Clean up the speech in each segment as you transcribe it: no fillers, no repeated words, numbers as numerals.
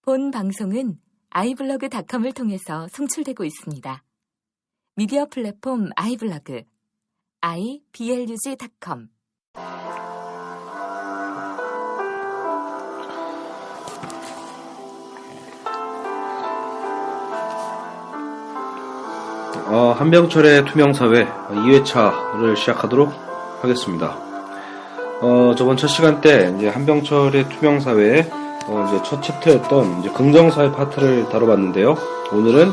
본 방송은 iblog.com을 통해서 송출되고 있습니다. 미디어 플랫폼 iblog, iblog.com. 한병철의 투명사회 2회차를 시작하도록 하겠습니다. 저번 첫 시간 때 이제 한병철의 투명사회의 이제 첫 챕터였던 이제 긍정사회 파트를 다뤄봤는데요. 오늘은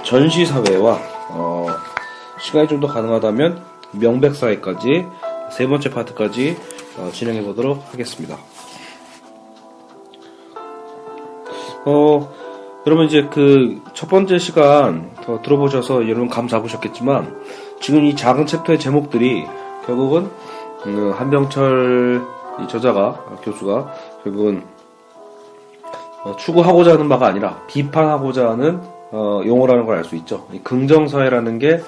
전시사회와 시간이 좀 더 가능하다면 명백사회까지 세 번째 파트까지 진행해 보도록 하겠습니다. 여러분 이제 그 첫 번째 시간 들어보셔서 여러분 감 잡으셨겠지만 지금 이 작은 챕터의 제목들이 결국은 한병철 이 저자가 교수가 결국은 추구하고자 하는 바가 아니라 비판하고자 하는 용어라는 걸 알 수 있죠. 이 긍정사회라는 게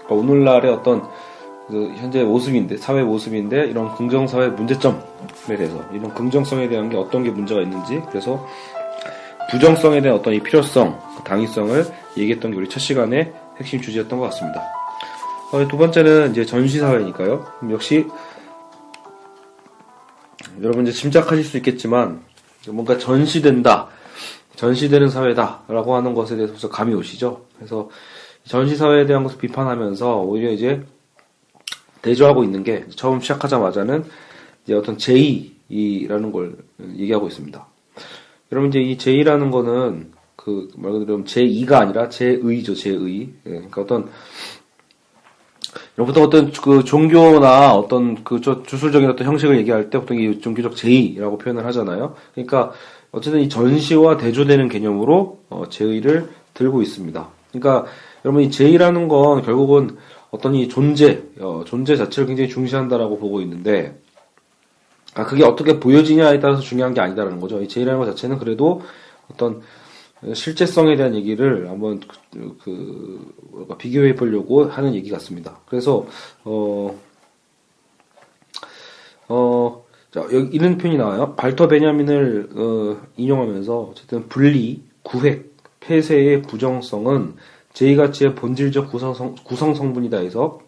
오늘날의 어떤 그 현재 모습인데 사회 모습인데 이런 긍정사회 문제점에 대해서 이런 긍정성에 대한 게 어떤 게 문제가 있는지 그래서 부정성에 대한 어떤 이 필요성, 당위성을 얘기했던 게 우리 첫 시간의 핵심 주제였던 것 같습니다. 두 번째는 이제 전시사회니까요. 역시 여러분 이제 짐작하실 수 있겠지만 뭔가 전시되는 사회다라고 하는 것에 대해서 벌써 감이 오시죠. 그래서 전시사회에 대한 것을 비판하면서 오히려 이제 대조하고 있는 게 처음 시작하자마자는 이제 어떤 제의라는 걸 얘기하고 있습니다. 여러분 이제 이 제의라는 거는 그 말 그대로 제2가 아니라 제의죠, 제의. 그러니까 어떤 보통 어떤 그 종교나 어떤 그 주술적인 어떤 형식을 얘기할 때 보통 이 종교적 제의라고 표현을 하잖아요. 그러니까 어쨌든 이 전시와 대조되는 개념으로 제의를 들고 있습니다. 그러니까 여러분 이 제의라는 건 결국은 어떤 이 존재 자체를 굉장히 중시한다라고 보고 있는데 그게 어떻게 보여지냐에 따라서 중요한 게 아니다라는 거죠. 이 제의라는 것 자체는 그래도 어떤 실제성에 대한 얘기를 한번 비교해 보려고 하는 얘기 같습니다. 그래서 자, 여기 이런 표현이 나와요. 발터 베냐민을 인용하면서 어쨌든 분리, 구획, 폐쇄의 부정성은 제의가치의 본질적 구성 성분이다 해서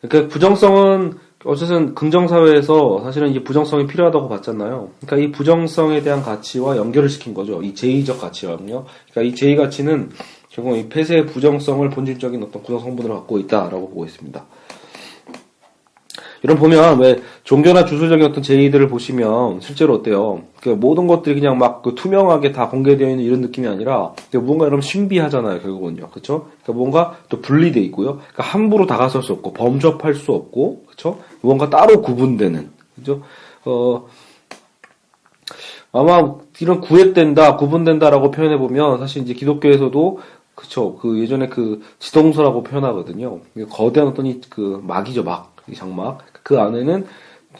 그러니까 부정성은 어쨌든 긍정사회에서 사실은 이제 부정성이 필요하다고 봤잖아요. 그러니까 이 부정성에 대한 가치와 연결을 시킨 거죠. 이 제의적 가치랑요. 그러니까 이 제의 가치는 결국 이 폐쇄의 부정성을 본질적인 어떤 구성 성분으로 갖고 있다라고 보고 있습니다. 이런 보면 왜 종교나 주술적인 어떤 제의들을 보시면 실제로 어때요? 그 모든 것들이 그냥 막 그 투명하게 다 공개되어 있는 이런 느낌이 아니라 뭔가 여러분 신비하잖아요, 결국은요. 그렇죠? 그러니까 뭔가 또 분리돼 있고요. 그러니까 함부로 다가설 수 없고 범접할 수 없고, 그렇죠? 뭔가 따로 구분되는, 그렇죠? 아마 이런 구획된다, 구분된다라고 표현해 보면 사실 이제 기독교에서도 그렇죠. 그 예전에 그 지동서라고 표현하거든요. 거대한 어떤 그 막이죠, 막. 이 장막. 그 안에는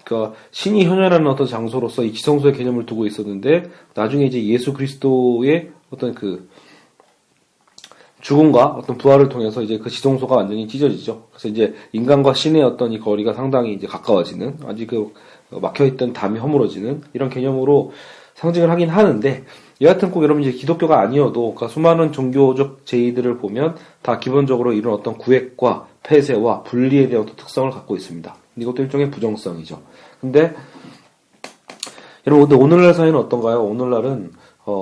그러니까 신이 현현하는 어떤 장소로서 이 지성소의 개념을 두고 있었는데 나중에 이제 예수 그리스도의 어떤 그 죽음과 어떤 부활을 통해서 이제 그 지성소가 완전히 찢어지죠. 그래서 이제 인간과 신의 어떤 이 거리가 상당히 이제 가까워지는 아직 그 막혀있던 담이 허물어지는 이런 개념으로 상징을 하긴 하는데 여하튼 꼭 여러분 이제 기독교가 아니어도 그러니까 수많은 종교적 제의들을 보면 다 기본적으로 이런 어떤 구획과 폐쇄와 분리에 대한 어떤 특성을 갖고 있습니다. 이것도 일종의 부정성이죠. 근데 여러분 근데 오늘날 사회는 어떤가요? 오늘날은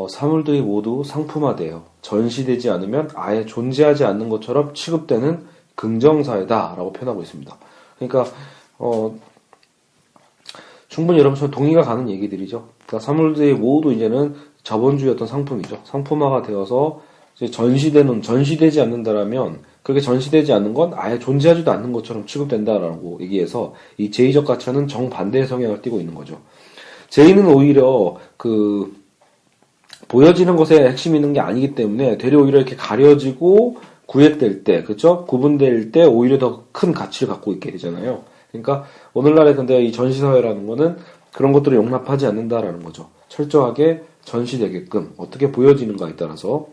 사물들이 모두 상품화돼요. 전시되지 않으면 아예 존재하지 않는 것처럼 취급되는 긍정사회다라고 표현하고 있습니다. 그러니까 충분히 여러분 동의가 가는 얘기들이죠. 그러니까 사물들이 모두 이제는 자본주의 어떤 상품이죠. 상품화가 되어서 이제 전시되지 않는다라면 그렇게 전시되지 않는 건 아예 존재하지도 않는 것처럼 취급된다라고 얘기해서 이 제의적 가치는 정반대의 성향을 띠고 있는 거죠. 제의는 오히려 그 보여지는 것에 핵심이 있는 게 아니기 때문에 되려 오히려 이렇게 가려지고 구획될 때, 그렇죠? 구분될 때 오히려 더 큰 가치를 갖고 있게 되잖아요. 그러니까 오늘날의 근데 이 전시사회라는 거는 그런 것들을 용납하지 않는다라는 거죠. 철저하게 전시되게끔 어떻게 보여지는가에 따라서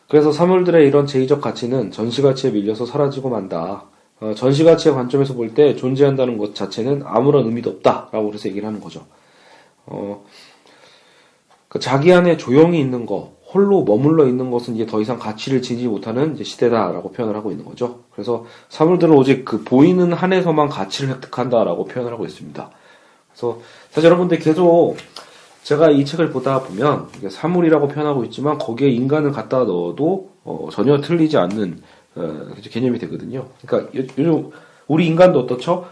그래서 사물들의 이런 제의적 가치는 전시 가치에 밀려서 사라지고 만다. 전시 가치의 관점에서 볼 때 존재한다는 것 자체는 아무런 의미도 없다라고 그래서 얘기를 하는 거죠. 자기 안에 조용히 있는 거, 홀로 머물러 있는 것은 이제 더 이상 가치를 지니지 못하는 이제 시대다라고 표현을 하고 있는 거죠. 그래서 사물들은 오직 그 보이는 한에서만 가치를 획득한다라고 표현을 하고 있습니다. 그래서 사실 여러분들 계속 제가 이 책을 보다 보면 이게 사물이라고 표현하고 있지만 거기에 인간을 갖다 넣어도 전혀 틀리지 않는 개념이 되거든요. 그러니까 요즘 우리 인간도 어떻죠?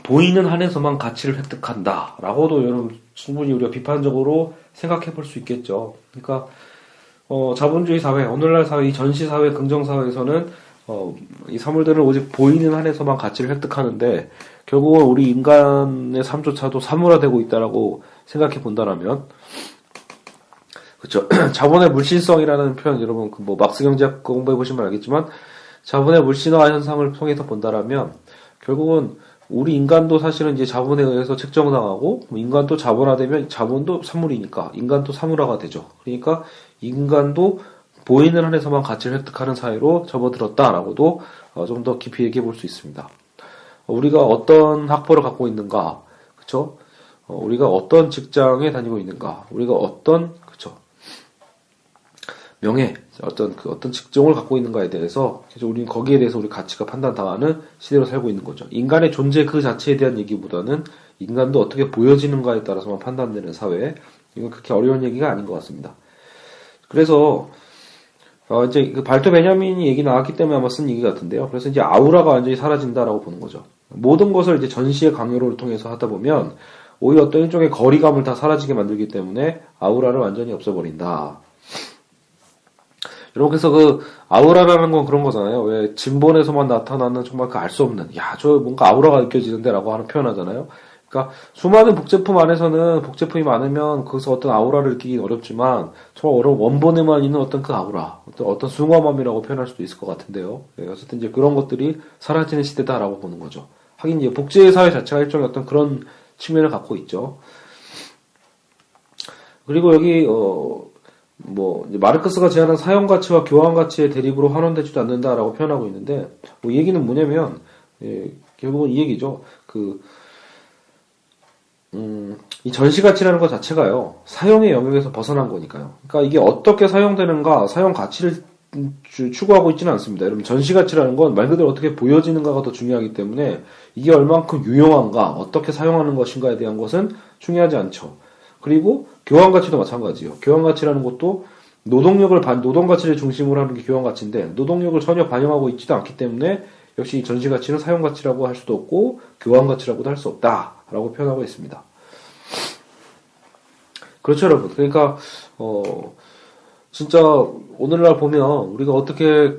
보이는 한에서만 가치를 획득한다라고도 여러분 충분히 우리가 비판적으로 생각해 볼 수 있겠죠. 그러니까 자본주의 사회, 오늘날 사회, 이 전시 사회, 긍정 사회에서는 이 사물들은 오직 보이는 한에서만 가치를 획득하는데 결국은 우리 인간의 삶조차도 사물화되고 있다라고 생각해 본다라면, 그렇죠. 자본의 물신성이라는 표현 여러분 뭐 막스 경제학 공부해 보시면 알겠지만 자본의 물신화 현상을 통해서 본다라면 결국은 우리 인간도 사실은 이제 자본에 의해서 책정당하고 인간도 자본화되면 자본도 사물이니까 인간도 사물화가 되죠. 그러니까 인간도 보이는 한에서만 가치를 획득하는 사회로 접어들었다라고도 좀 더 깊이 얘기해 볼 수 있습니다. 우리가 어떤 학벌을 갖고 있는가, 그렇죠? 우리가 어떤 직장에 다니고 있는가, 우리가 어떤 그렇죠? 명예, 어떤 직종을 갖고 있는가에 대해서 우리는 거기에 대해서 우리 가치가 판단당하는 시대로 살고 있는 거죠. 인간의 존재 그 자체에 대한 얘기보다는 인간도 어떻게 보여지는가에 따라서만 판단되는 사회, 이건 그렇게 어려운 얘기가 아닌 것 같습니다. 그래서 이제 그 발토 베냐민이 얘기 나왔기 때문에 아마 쓴 얘기 같은데요. 그래서 이제 아우라가 완전히 사라진다라고 보는 거죠. 모든 것을 이제 전시의 강요를 통해서 하다 보면 오히려 어떤 일종의 거리감을 다 사라지게 만들기 때문에 아우라를 완전히 없애버린다. 여러분, 그래서 그 아우라라는 건 그런 거잖아요. 왜 진본에서만 나타나는 정말 그 알 수 없는, 야, 저 뭔가 아우라가 느껴지는데라고 하는 표현하잖아요. 그러니까 수많은 복제품 안에서는 복제품이 많으면 거기서 어떤 아우라를 느끼기 어렵지만 정말 어려운 원본에만 있는 어떤 그 아우라, 어떤 숭어맘이라고 표현할 수도 있을 것 같은데요. 네, 어쨌든 이제 그런 것들이 사라지는 시대다라고 보는 거죠. 하긴 이제 복제 사회 자체가 일종의 어떤 그런 측면을 갖고 있죠. 그리고 여기 이제 마르크스가 제안한 사용 가치와 교환 가치의 대립으로 환원되지도 않는다라고 표현하고 있는데, 이 얘기는 뭐냐면, 결국은 이 얘기죠. 이 전시 가치라는 것 자체가요, 사용의 영역에서 벗어난 거니까요. 그러니까 이게 어떻게 사용되는가, 사용 가치를 추구하고 있지는 않습니다. 여러분, 전시 가치라는 건 말 그대로 어떻게 보여지는가가 더 중요하기 때문에 이게 얼만큼 유용한가, 어떻게 사용하는 것인가에 대한 것은 중요하지 않죠. 그리고 교환 가치도 마찬가지예요. 교환 가치라는 것도 노동 가치를 중심으로 하는 게 교환 가치인데 노동력을 전혀 반영하고 있지도 않기 때문에 역시 전시 가치는 사용 가치라고 할 수도 없고 교환 가치라고도 할 수 없다라고 표현하고 있습니다. 그렇죠, 여러분. 그러니까 진짜 오늘날 보면 우리가 어떻게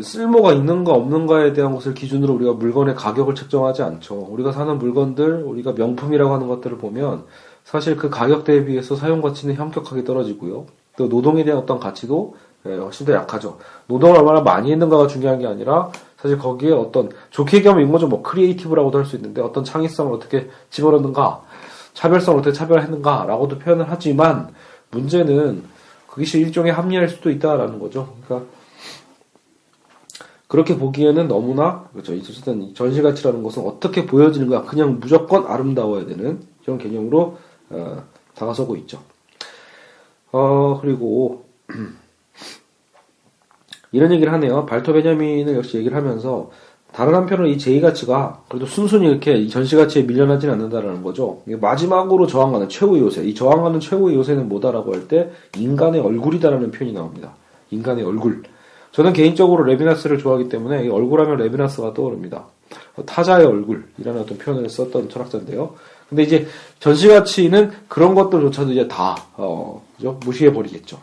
쓸모가 있는가 없는가에 대한 것을 기준으로 우리가 물건의 가격을 책정하지 않죠. 우리가 사는 물건들, 우리가 명품이라고 하는 것들을 보면 사실 그 가격 대비해서 사용 가치는 현격하게 떨어지고요. 또 노동에 대한 어떤 가치도 훨씬 더 약하죠. 노동을 얼마나 많이 했는가가 중요한 게 아니라 사실 거기에 어떤 좋게 얘기하면 이건 거죠. 크리에이티브라고도 할 수 있는데 어떤 창의성을 어떻게 집어넣는가, 차별성을 어떻게 차별했는가라고도 표현을 하지만 문제는 그것이 일종의 합리화일 수도 있다라는 거죠. 그러니까 그렇게 보기에는 너무나 그렇죠. 어쨌든 전시 가치라는 것은 어떻게 보여지는가, 그냥 무조건 아름다워야 되는 이런 개념으로 다가서고 있죠. 그리고 이런 얘기를 하네요. 발토 베냐민은 역시 얘기를 하면서 다른 한편으로 이 제2가치가 그래도 순순히 이렇게 이 전시가치에 밀려나지는 않는다라는 거죠. 마지막으로 저항하는 최후의 요새, 이 저항하는 최후의 요새는 뭐다라고 할 때 인간의 얼굴이다라는 표현이 나옵니다. 인간의 얼굴. 저는 개인적으로 레비나스를 좋아하기 때문에 이 얼굴하면 레비나스가 떠오릅니다. 타자의 얼굴이라는 어떤 표현을 썼던 철학자인데요. 근데 이제 전시가치는 그런 것들조차도 이제 다 그죠? 무시해버리겠죠.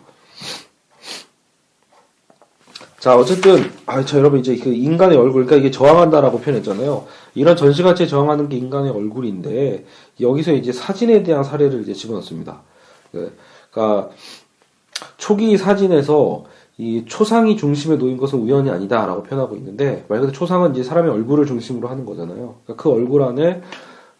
자, 어쨌든 여러분 이제 그 인간의 얼굴, 그러니까 이게 저항한다라고 표현했잖아요. 이런 전시가치에 저항하는 게 인간의 얼굴인데 여기서 이제 사진에 대한 사례를 이제 집어넣습니다. 그러니까 초기 사진에서 이 초상이 중심에 놓인 것은 우연이 아니다라고 표현하고 있는데 말 그대로 초상은 이제 사람의 얼굴을 중심으로 하는 거잖아요. 그러니까 그 얼굴 안에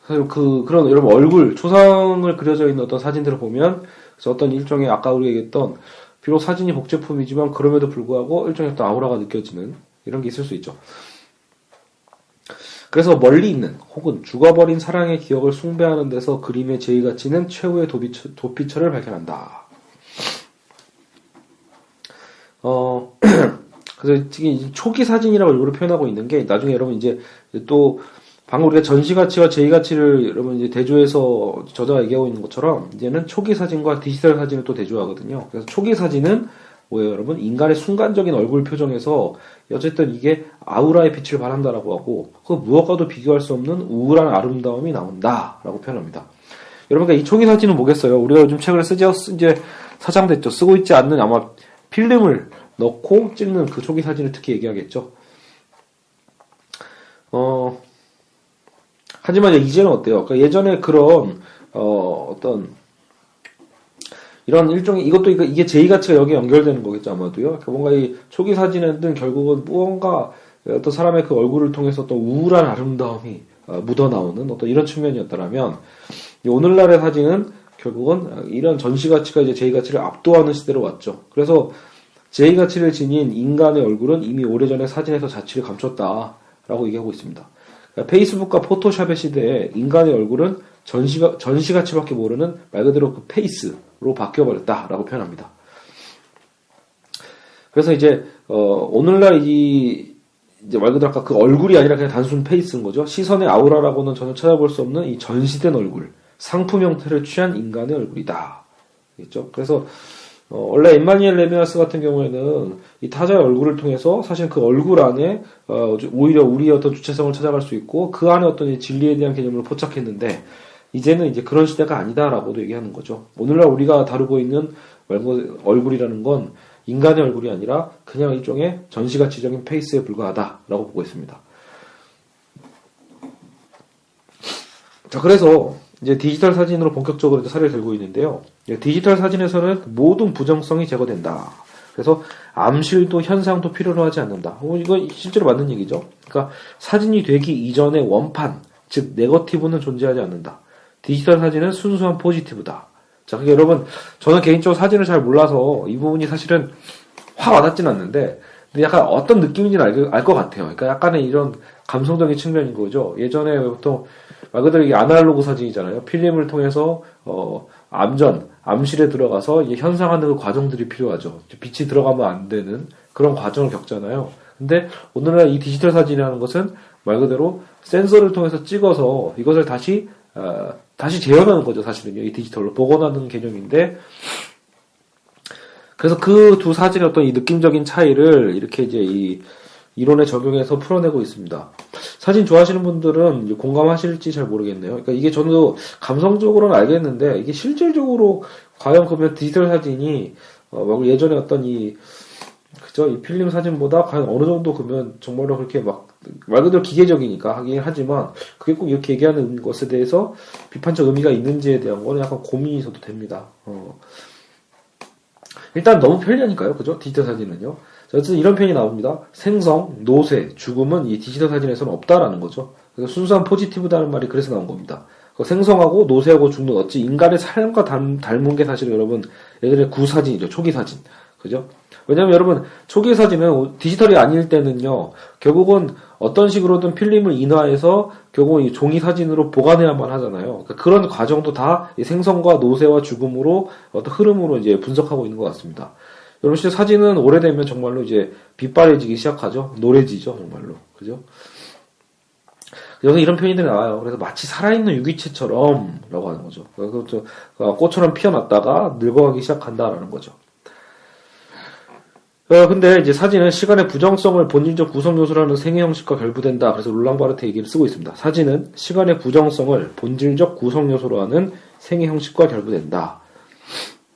그런 여러분 얼굴 초상을 그려져 있는 어떤 사진들을 보면 어떤 일종의 아까 우리가 얘기했던 비록 사진이 복제품이지만 그럼에도 불구하고 일종의 어떤 아우라가 느껴지는 이런 게 있을 수 있죠. 그래서 멀리 있는 혹은 죽어버린 사랑의 기억을 숭배하는 데서 그림의 제의가치는 최후의 도피처를 발견한다. 그래서 지금 초기 사진이라고 일부러 표현하고 있는 게 나중에 여러분 이제 또 방금 우리가 전시가치와 제의가치를 여러분 이제 대조해서 저자가 얘기하고 있는 것처럼 이제는 초기 사진과 디지털 사진을 또 대조하거든요. 그래서 초기 사진은 뭐예요, 여러분? 인간의 순간적인 얼굴 표정에서 어쨌든 이게 아우라의 빛을 발한다라고 하고 그 무엇과도 비교할 수 없는 우울한 아름다움이 나온다라고 표현합니다. 여러분, 그러니까 이 초기 사진은 뭐겠어요? 우리가 요즘 책을 이제 사장됐죠. 쓰고 있지 않는 아마 필름을 넣고 찍는 그 초기 사진을 특히 얘기하겠죠. 하지만 이제는 어때요? 그러니까 예전에 그런 어떤 이런 일종의 이것도 이게 제의가치가 여기에 연결되는 거겠죠, 아마도요. 그러니까 뭔가 이 초기 사진에는 결국은 무언가 어떤 사람의 그 얼굴을 통해서 어떤 우울한 아름다움이 묻어나오는 어떤 이런 측면이었다면 오늘날의 사진은 결국은 이런 전시가치가 이제 제의가치를 압도하는 시대로 왔죠. 그래서 제의가치를 지닌 인간의 얼굴은 이미 오래전에 사진에서 자취를 감췄다라고 얘기하고 있습니다. 그러니까 페이스북과 포토샵의 시대에 인간의 얼굴은 전시가치밖에 모르는 말 그대로 그 페이스로 바뀌어버렸다라고 표현합니다. 그래서 이제 오늘날 이제 말 그대로 아까 그 얼굴이 아니라 그냥 단순 페이스인 거죠. 시선의 아우라라고는 전혀 찾아볼 수 없는 이 전시된 얼굴, 상품 형태를 취한 인간의 얼굴이다. 그렇죠? 그래서 원래 엠마니엘 레미나스 같은 경우에는 이 타자의 얼굴을 통해서 사실 그 얼굴 안에 오히려 우리의 어떤 주체성을 찾아갈 수 있고 그 안에 어떤 이 진리에 대한 개념을 포착했는데 이제는 이제 그런 시대가 아니다라고도 얘기하는 거죠. 오늘날 우리가 다루고 있는 얼굴이라는 건 인간의 얼굴이 아니라 그냥 일종의 전시가치적인 페이스에 불과하다라고 보고 있습니다. 자, 그래서 이제 디지털 사진으로 본격적으로 이제 사례를 들고 있는데요. 디지털 사진에서는 모든 부정성이 제거된다. 그래서 암실도 현상도 필요로 하지 않는다. 이건 실제로 맞는 얘기죠. 그러니까 사진이 되기 이전의 원판, 즉 네거티브는 존재하지 않는다. 디지털 사진은 순수한 포지티브다. 자, 그게 여러분, 저는 개인적으로 사진을 잘 몰라서 이 부분이 사실은 확 와닿진 않는데, 근데 약간 어떤 느낌인지는 알 것 같아요. 그러니까 약간의 이런 감성적인 측면인 거죠. 예전에 보통 말 그대로 이게 아날로그 사진이잖아요. 필름을 통해서 암실에 들어가서 이제 현상하는 그 과정들이 필요하죠. 빛이 들어가면 안 되는 그런 과정을 겪잖아요. 근데 오늘날 이 디지털 사진이라는 것은 말 그대로 센서를 통해서 찍어서 이것을 다시 재현하는 거죠, 사실은요. 이 디지털로 복원하는 개념인데, 그래서 그 두 사진의 어떤 이 느낌적인 차이를 이렇게 이제 이 이론에 적용해서 풀어내고 있습니다. 사진 좋아하시는 분들은 공감하실지 잘 모르겠네요. 그러니까 이게 저도 감성적으로는 알겠는데, 이게 실질적으로 과연 그러면 디지털 사진이, 예전에 어떤 이 필름 사진보다 과연 어느 정도 그러면 정말로 그렇게 말 그대로 기계적이니까 하긴 하지만, 그게 꼭 이렇게 얘기하는 것에 대해서 비판적 의미가 있는지에 대한 거는 약간 고민이 저도 됩니다. 일단 너무 편리하니까요. 그죠? 디지털 사진은요. 어쨌든 이런 표현이 나옵니다. 생성, 노쇠, 죽음은 이 디지털 사진에서는 없다라는 거죠. 그래서 순수한 포지티브다는 말이 그래서 나온 겁니다. 생성하고 노쇠하고 죽는 어찌 인간의 삶과 닮은 게 사실 여러분 예전에 구사진이죠. 초기 사진. 그죠? 왜냐면 여러분 초기 사진은 디지털이 아닐 때는요. 결국은 어떤 식으로든 필름을 인화해서 결국은 이 종이 사진으로 보관해야만 하잖아요. 그러니까 그런 과정도 다 생성과 노쇠와 죽음으로 어떤 흐름으로 이제 분석하고 있는 것 같습니다. 여러분 실제 사진은 오래되면 정말로 이제 빛바래지기 시작하죠. 노래지죠, 정말로. 그죠? 여기서 이런 표현들이 나와요. 그래서 마치 살아있는 유기체처럼 라고 하는 거죠. 그래서 꽃처럼 피어났다가 늙어가기 시작한다라는 거죠. 근데 이제 사진은 시간의 부정성을 본질적 구성 요소라는 생애 형식과 결부된다. 그래서 롤랑 바르트 얘기를 쓰고 있습니다. 사진은 시간의 부정성을 본질적 구성 요소로 하는 생애 형식과 결부된다.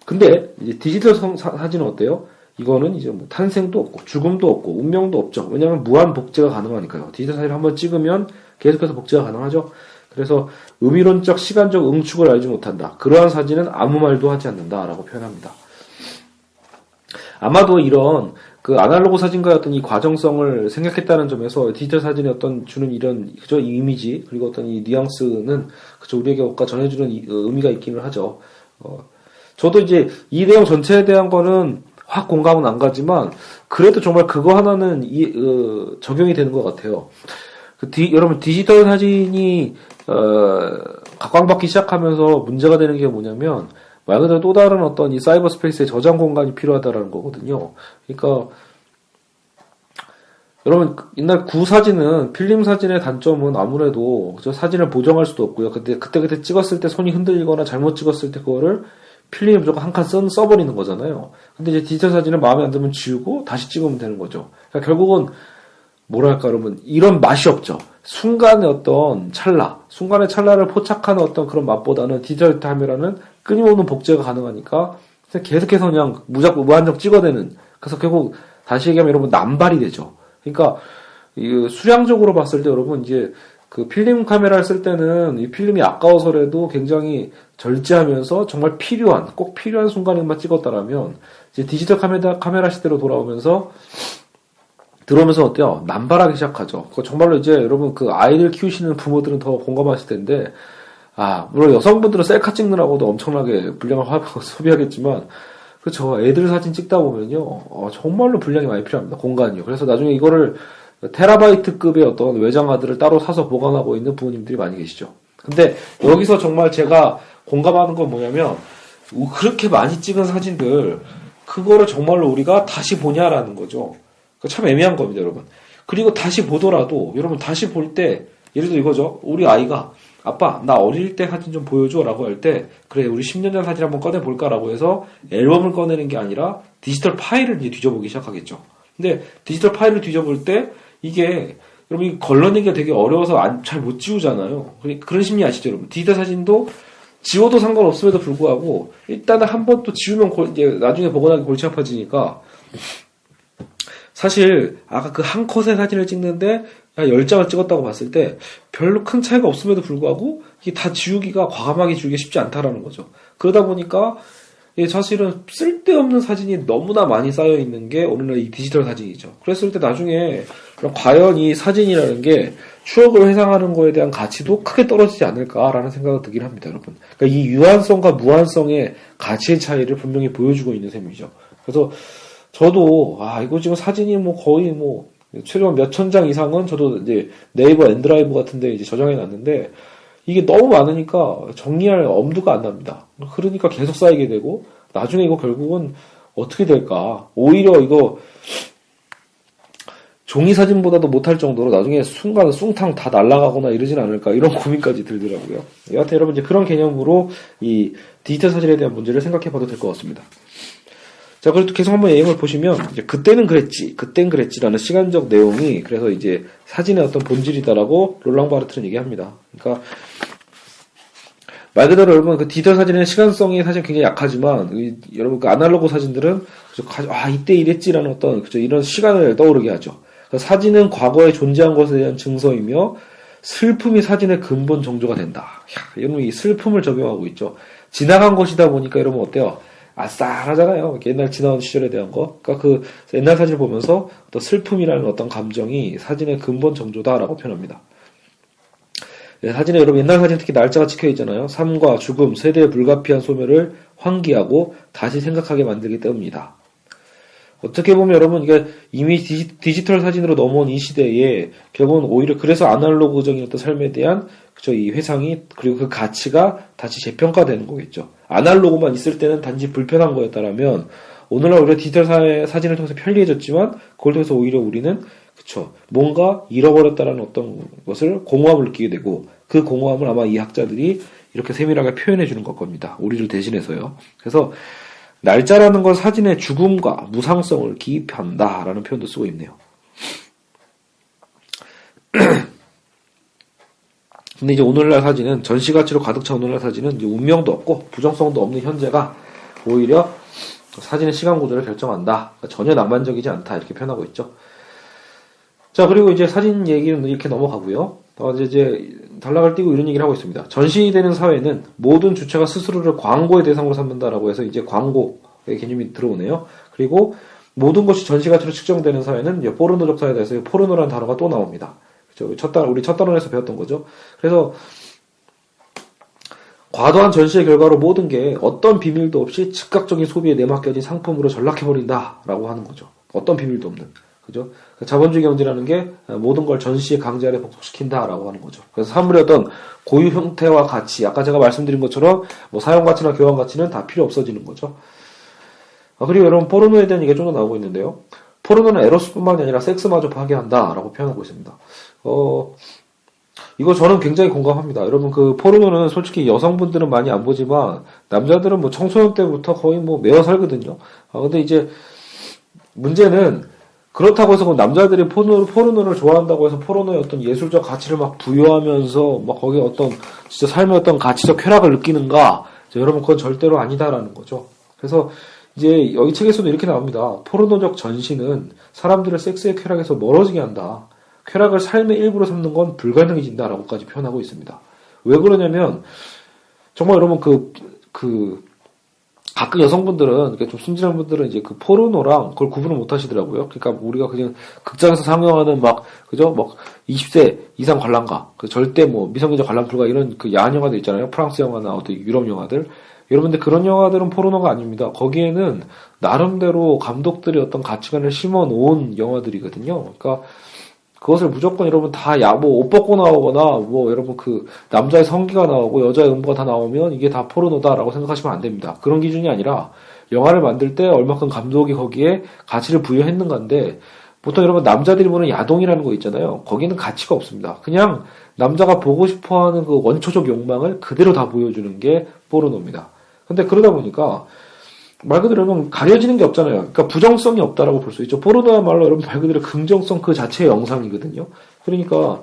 근데 이제 디지털 사진은 어때요? 이거는 이제 뭐 탄생도 없고 죽음도 없고 운명도 없죠. 왜냐하면 무한 복제가 가능하니까요. 디지털 사진을 한번 찍으면 계속해서 복제가 가능하죠. 그래서 의미론적 시간적 응축을 알지 못한다. 그러한 사진은 아무 말도 하지 않는다라고 표현합니다. 아마도 이런 그 아날로그 사진과의 어떤 이 과정성을 생각했다는 점에서 디지털 사진의 어떤 주는 이런 그죠 이 이미지 그리고 어떤 이 뉘앙스는 그죠 우리에게 뭔가 전해주는 의미가 있기는 하죠. 저도 이제 이 내용 전체에 대한 거는 확 공감은 안 가지만 그래도 정말 그거 하나는 적용이 되는 것 같아요. 여러분 디지털 사진이 각광받기 시작하면서 문제가 되는 게 뭐냐면 말 그대로 또 다른 어떤 이 사이버 스페이스의 저장 공간이 필요하다라는 거거든요. 그러니까 여러분 옛날 구사진은 필름 사진의 단점은 아무래도 저 사진을 보정할 수도 없고요. 그때 찍었을 때 손이 흔들리거나 잘못 찍었을 때 그거를 필름에 무조건 한 칸 써버리는 거잖아요. 근데 이제 디지털 사진은 마음에 안 들면 지우고 다시 찍으면 되는 거죠. 그러니까 결국은 뭐랄까 여러분 이런 맛이 없죠. 순간의 찰나를 포착하는 어떤 그런 맛보다는 디지털 카메라는 끊임없는 복제가 가능하니까 계속해서 그냥 무한정 찍어대는. 그래서 결국 다시 얘기하면 여러분 남발이 되죠. 그러니까 수량적으로 봤을 때 여러분 이제 그 필름 카메라를 쓸 때는 이 필름이 아까워서라도 굉장히 절제하면서 정말 꼭 필요한 순간에만 찍었다라면 이제 디지털 카메라 시대로 들어오면서 어때요? 남발하기 시작하죠. 정말로 이제 여러분 그 아이들 키우시는 부모들은 더 공감하실 텐데, 물론 여성분들은 셀카 찍느라고도 엄청나게 분량을 소비하겠지만, 그렇죠. 애들 사진 찍다 보면요, 정말로 분량이 많이 필요합니다. 공간이요. 그래서 나중에 이거를 테라바이트급의 어떤 외장하드를 따로 사서 보관하고 있는 부모님들이 많이 계시죠. 근데 여기서 정말 제가 공감하는 건 뭐냐면, 그렇게 많이 찍은 사진들, 그거를 정말로 우리가 다시 보냐라는 거죠. 참 애매한 겁니다, 여러분. 그리고 다시 보더라도, 여러분 다시 볼 때, 예를 들어 이거죠. 우리 아이가, 아빠, 나 어릴 때 사진 좀 보여줘 라고 할 때, 그래, 우리 10년 전 사진 한번 꺼내볼까 라고 해서 앨범을 꺼내는 게 아니라 디지털 파일을 이제 뒤져보기 시작하겠죠. 근데 디지털 파일을 뒤져볼 때, 이게, 여러분, 걸러내기가 되게 어려워서 잘 못 지우잖아요. 그런 심리 아시죠, 여러분? 디지털 사진도 지워도 상관없음에도 불구하고, 일단은 한 번 또 지우면 이제 나중에 보관하기 골치 아파지니까, 사실 아까 그 한 컷의 사진을 찍는데 10장을 찍었다고 봤을 때 별로 큰 차이가 없음에도 불구하고 이게 다 지우기가 과감하게 지우기 쉽지 않다라는 거죠. 그러다 보니까 사실은 쓸데없는 사진이 너무나 많이 쌓여 있는 게 오늘날 이 디지털 사진이죠. 그랬을 때 나중에 과연 이 사진이라는 게 추억을 회상하는 거에 대한 가치도 크게 떨어지지 않을까라는 생각이 들긴 합니다, 여러분. 그러니까 이 유한성과 무한성의 가치의 차이를 분명히 보여주고 있는 셈이죠. 그래서 저도 이거 지금 사진이 거의 최소한 몇천 장 이상은 저도 이제 네이버 엔드라이브 같은데 이제 저장해 놨는데 이게 너무 많으니까 정리할 엄두가 안 납니다. 그러니까 계속 쌓이게 되고 나중에 이거 결국은 어떻게 될까? 오히려 이거 종이 사진보다도 못할 정도로 나중에 순간 숭탕 다 날아가거나 이러진 않을까 이런 고민까지 들더라고요. 여하튼 여러분 이제 그런 개념으로 이 디지털 사진에 대한 문제를 생각해봐도 될 것 같습니다. 자, 그래도 계속 한번 내용을 보시면, 이제 그땐 그랬지라는 시간적 내용이, 그래서 이제 사진의 어떤 본질이다라고 롤랑 바르트는 얘기합니다. 그러니까, 말 그대로 여러분, 그 디지털 사진의 시간성이 사실 굉장히 약하지만, 여러분 그 아날로그 사진들은, 이때 이랬지라는 어떤, 이런 시간을 떠오르게 하죠. 그러니까 사진은 과거에 존재한 것에 대한 증서이며, 슬픔이 사진의 근본 정조가 된다. 여러분 이 슬픔을 적용하고 있죠. 지나간 것이다 보니까 여러분 어때요? 아싸하잖아요. 옛날 지나온 시절에 대한 거. 그러니까 그 옛날 사진을 보면서 어떤 슬픔이라는 어떤 감정이 사진의 근본 정조다라고 표현합니다. 사진에 여러분 옛날 사진 특히 날짜가 찍혀 있잖아요. 삶과 죽음, 세대의 불가피한 소멸을 환기하고 다시 생각하게 만들기 때문이다. 어떻게 보면 여러분 이게 이미 디지털 사진으로 넘어온 이 시대에 결국은 오히려 그래서 아날로그적인 어떤 삶에 대한 이 회상이 그리고 그 가치가 다시 재평가되는 거겠죠. 아날로그만 있을 때는 단지 불편한 거였다라면 오늘날 우리가 디지털 사진을 통해서 편리해졌지만 그걸 통해서 오히려 우리는 뭔가 잃어버렸다라는 어떤 것을 공허함을 느끼게 되고 그 공허함을 아마 이 학자들이 이렇게 세밀하게 표현해 주는 것 겁니다. 우리를 대신해서요. 그래서 날짜라는 건 사진의 죽음과 무상성을 기입한다라는 표현도 쓰고 있네요. 근데 이제 오늘날 사진은 전시가치로 가득 찬 오늘날 사진은 이제 운명도 없고 부정성도 없는 현재가 오히려 사진의 시간 구조를 결정한다. 그러니까 전혀 낭만적이지 않다 이렇게 표현하고 있죠. 자, 그리고 이제 사진 얘기는 이렇게 넘어가고요. 이제 단락을 띄고 이런 얘기를 하고 있습니다. 전시되는 사회는 모든 주체가 스스로를 광고의 대상으로 삼는다라고 해서 이제 광고의 개념이 들어오네요. 그리고 모든 것이 전시가치로 측정되는 사회는 이제 포르노적 사회다 해서 포르노라는 단어가 또 나옵니다. 우리 첫 단원에서 배웠던 거죠. 그래서 과도한 전시의 결과로 모든 게 어떤 비밀도 없이 즉각적인 소비에 내맡겨진 상품으로 전락해버린다라고 하는 거죠. 어떤 비밀도 없는. 그죠? 자본주의 경제라는 게 모든 걸 전시의 강제 아래 복속시킨다라고 하는 거죠. 그래서 사물의 어떤 고유 형태와 가치, 아까 제가 말씀드린 것처럼 뭐 사용 가치나 교환 가치는 다 필요 없어지는 거죠. 그리고 여러분 포르노에 대한 얘기가 좀 더 나오고 있는데요. 포르노는 에로스뿐만이 아니라 섹스마저 파괴한다라고 표현하고 있습니다. 이거 저는 굉장히 공감합니다. 여러분 그 포르노는 솔직히 여성분들은 많이 안 보지만 남자들은 뭐 청소년 때부터 거의 뭐 매어 살거든요. 근데 이제 문제는 그렇다고 해서 남자들이 포르노를 좋아한다고 해서 포르노의 어떤 예술적 가치를 막 부여하면서 막 거기에 어떤 진짜 삶의 어떤 가치적 쾌락을 느끼는가? 여러분 그건 절대로 아니다라는 거죠. 그래서 이제 여기 책에서도 이렇게 나옵니다. 포르노적 전시는 사람들을 섹스의 쾌락에서 멀어지게 한다. 쾌락을 삶의 일부로 삼는 건 불가능해진다라고까지 표현하고 있습니다. 왜 그러냐면 정말 여러분 가끔 여성분들은 그러니까 좀 순진한 분들은 이제 그 포르노랑 그걸 구분을 못 하시더라고요. 그러니까 우리가 그냥 극장에서 상영하는 막 그죠? 막 20세 이상 관람가, 그 절대 뭐 미성년자 관람 불가 이런 그 야한 영화들 있잖아요. 프랑스 영화나 어떤 유럽 영화들. 여러분들 그런 영화들은 포르노가 아닙니다. 거기에는 나름대로 감독들이 어떤 가치관을 심어 놓은 영화들이거든요. 그러니까 그것을 무조건 여러분 다 뭐 옷 벗고 나오거나 뭐 여러분 그 남자의 성기가 나오고 여자의 음부가 다 나오면 이게 다 포르노다라고 생각하시면 안 됩니다. 그런 기준이 아니라 영화를 만들 때 얼마큼 감독이 거기에 가치를 부여했는가인데 보통 여러분 남자들이 보는 야동이라는 거 있잖아요. 거기는 가치가 없습니다. 그냥 남자가 보고 싶어하는 그 원초적 욕망을 그대로 다 보여주는 게 포르노입니다. 근데 그러다 보니까 말 그대로 여러분 가려지는 게 없잖아요. 그러니까 부정성이 없다라고 볼 수 있죠. 포르노야말로 여러분 말 그대로 긍정성 그 자체의 영상이거든요. 그러니까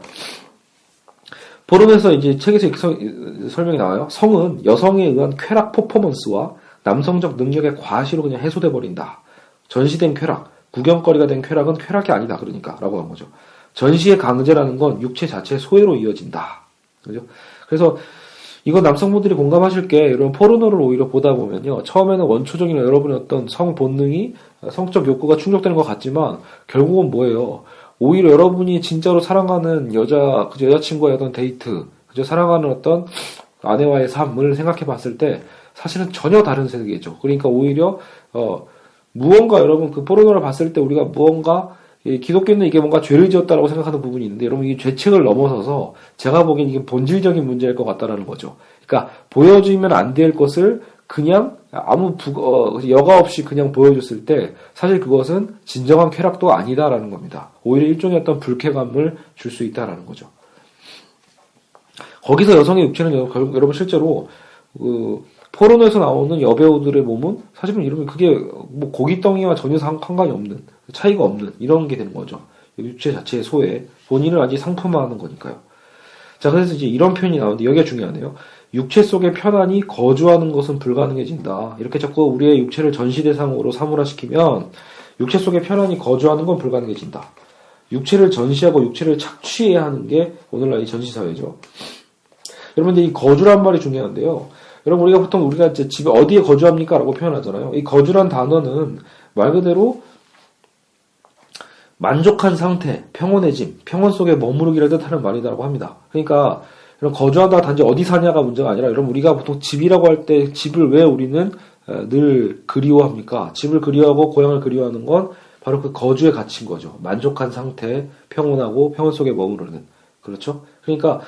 포르노에서 이제 책에서 이렇게 설명이 나와요. 성은 여성에 의한 쾌락 퍼포먼스와 남성적 능력의 과시로 그냥 해소돼 버린다. 전시된 쾌락, 구경거리가 된 쾌락은 쾌락이 아니다. 그러니까라고 한 거죠. 전시의 강제라는 건 육체 자체의 소외로 이어진다. 그죠? 그래서 이건 남성분들이 공감하실 게 여러분 포르노를 오히려 보다 보면요. 처음에는 원초적인 여러분의 어떤 성 본능이 성적 욕구가 충족되는 것 같지만 결국은 뭐예요? 오히려 여러분이 진짜로 사랑하는 여자친구와의 어떤 데이트, 그죠? 사랑하는 어떤 아내와의 삶을 생각해 봤을 때 사실은 전혀 다른 세계죠. 그러니까 오히려 무언가 여러분 그 포르노를 봤을 때 우리가 무언가 기독교는 이게 뭔가 죄를 지었다라고 생각하는 부분이 있는데 여러분 이게 죄책을 넘어서서 제가 보기엔 이게 본질적인 문제일 것 같다라는 거죠. 그러니까 보여주면 안 될 것을 그냥 아무 여과 없이 그냥 보여줬을 때 사실 그것은 진정한 쾌락도 아니다라는 겁니다. 오히려 일종의 어떤 불쾌감을 줄 수 있다라는 거죠. 거기서 여성의 육체는 여러분 실제로 포르노에서 나오는 여배우들의 몸은 사실은 이러면 그게 뭐 고깃덩이와 전혀 상관이 없는 차이가 없는 이런 게 되는 거죠. 육체 자체의 소외 본인을 아직 상품화하는 거니까요. 자 그래서 이제 이런 표현이 나오는데 여기가 중요하네요. 육체 속에 편안히 거주하는 것은 불가능해진다. 이렇게 자꾸 우리의 육체를 전시 대상으로 사물화시키면 육체 속에 편안히 거주하는 건 불가능해진다. 육체를 전시하고 육체를 착취해야 하는 게 오늘날 이 전시사회죠. 여러분들 이 거주란 말이 중요한데요. 여러분 우리가 이제 집에 어디에 거주합니까? 라고 표현하잖아요. 이 거주란 단어는 말 그대로 만족한 상태, 평온해짐, 평온 속에 머무르기를 뜻하는 말이다라고 합니다. 그러니까 이런 거주하다 단지 어디 사냐가 문제가 아니라 여러분 우리가 보통 집이라고 할 때 집을 왜 우리는 늘 그리워합니까? 집을 그리워하고 고향을 그리워하는 건 바로 그 거주의 가치인 거죠. 만족한 상태, 평온하고 평온 속에 머무르는. 그렇죠? 그러니까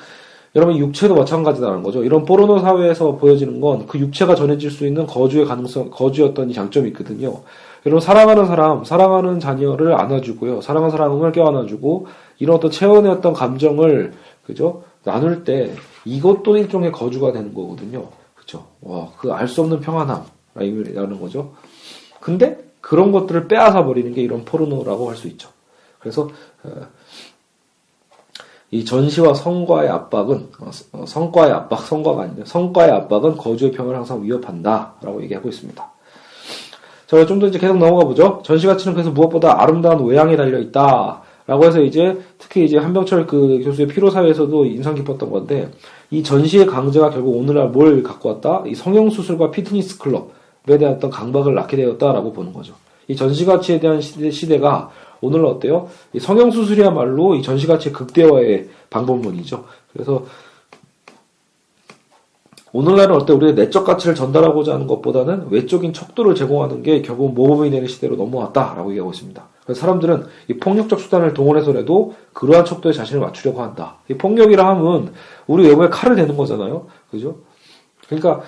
여러분 육체도 마찬가지다라는 거죠. 이런 포르노 사회에서 보여지는 건 그 육체가 전해질 수 있는 거주의 가능성, 거주의 어떤 이 장점이 있거든요. 여러분 사랑하는 사람, 사랑하는 자녀를 안아주고요. 사랑하는 사람을 껴안아주고 이런 어떤 체온의 어떤 감정을 그죠? 나눌 때 이것도 일종의 거주가 되는 거거든요. 그렇죠? 와, 그 알 수 없는 평안함이라는 거죠. 근데 그런 것들을 빼앗아 버리는 게 이런 포르노라고 할 수 있죠. 그래서 이 전시와 성과의 압박은 성과가 아니라 성과의 압박은 거주의 평을 항상 위협한다라고 얘기하고 있습니다. 자, 좀 더 이제 계속 넘어가 보죠. 전시 가치는 그래서 무엇보다 아름다운 외양에 달려 있다라고 해서 이제 특히 이제 한병철 그 교수의 피로사회에서도 인상 깊었던 건데 이 전시의 강제가 결국 오늘날 뭘 갖고 왔다? 이 성형수술과 피트니스 클럽에 대한 어떤 강박을 낳게 되었다라고 보는 거죠. 이 전시 가치에 대한 시대가 오늘은 어때요? 이 성형수술이야말로 이 전시가치의 극대화의 방법론이죠. 그래서 오늘날은 어때 우리가 내적 가치를 전달하고자 하는 것보다는 외적인 척도를 제공하는 게 결국 모범이 되는 시대로 넘어왔다라고 얘기하고 있습니다. 그래서 사람들은 이 폭력적 수단을 동원해서라도 그러한 척도에 자신을 맞추려고 한다. 이 폭력이라 하면 우리 외부에 칼을 대는 거잖아요. 그죠? 그러니까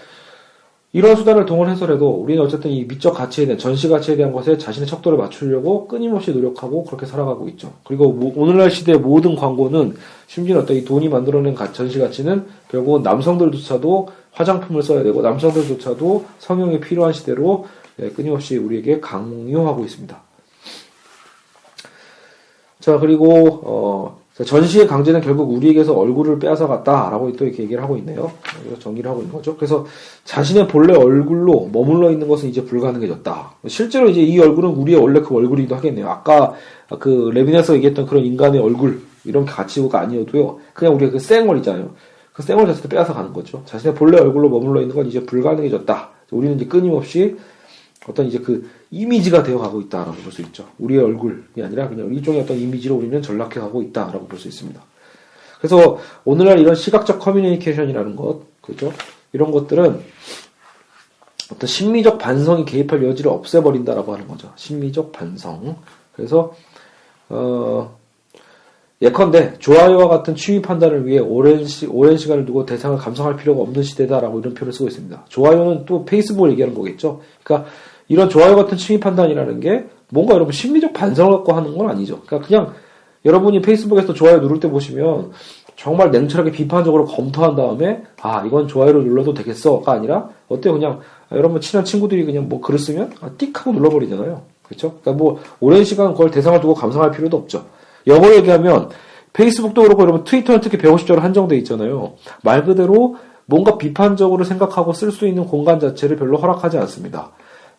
이런 수단을 동원해서라도 우리는 어쨌든 이 미적 가치에 대한 전시 가치에 대한 것에 자신의 척도를 맞추려고 끊임없이 노력하고 그렇게 살아가고 있죠. 그리고 오늘날 시대의 모든 광고는 심지어 어떤 이 돈이 만들어낸 전시 가치는 결국은 남성들조차도 화장품을 써야 되고 남성들조차도 성형이 필요한 시대로 끊임없이 우리에게 강요하고 있습니다. 자, 그리고 전시의 강제는 결국 우리에게서 얼굴을 빼앗아갔다라고 또 이렇게 얘기를 하고 있네요. 그래서 정리를 하고 있는 거죠. 그래서 자신의 본래 얼굴로 머물러 있는 것은 이제 불가능해졌다. 실제로 이제 이 얼굴은 우리의 원래 그 얼굴이기도 하겠네요. 아까 그 레비나스가 얘기했던 그런 인간의 얼굴 이런 가치가 아니어도요. 그냥 우리가 그 쌩얼 있잖아요. 그 쌩얼 자체도 빼앗아가는 거죠. 자신의 본래 얼굴로 머물러 있는 건 이제 불가능해졌다. 우리는 이제 끊임없이 어떤 이제 그 이미지가 되어가고 있다라고 볼 수 있죠. 우리의 얼굴이 아니라 그냥 일종의 어떤 이미지로 우리는 전락해가고 있다라고 볼 수 있습니다. 그래서 오늘날 이런 시각적 커뮤니케이션이라는 것, 그죠? 이런 것들은 어떤 심미적 반성이 개입할 여지를 없애버린다라고 하는 거죠. 심미적 반성. 그래서 예컨대 좋아요와 같은 취미 판단을 위해 오랜 시간을 두고 대상을 감상할 필요가 없는 시대다라고 이런 표현을 쓰고 있습니다. 좋아요는 또 페이스북을 얘기하는 거겠죠. 그러니까 이런 좋아요 같은 취미 판단이라는 게 뭔가 여러분 심리적 반성을 갖고 하는 건 아니죠. 그러니까 그냥 여러분이 페이스북에서 좋아요 누를 때 보시면 정말 냉철하게 비판적으로 검토한 다음에 아 이건 좋아요를 눌러도 되겠어가 아니라 어때요? 그냥 여러분 친한 친구들이 그냥 뭐 글을 쓰면 띡 하고 눌러버리잖아요. 그렇죠? 그러니까 뭐 오랜 시간 그걸 대상을 두고 감상할 필요도 없죠. 영어로 얘기하면 페이스북도 그렇고 여러분 트위터는 특히 150자로 한정돼 있잖아요. 말 그대로 뭔가 비판적으로 생각하고 쓸 수 있는 공간 자체를 별로 허락하지 않습니다.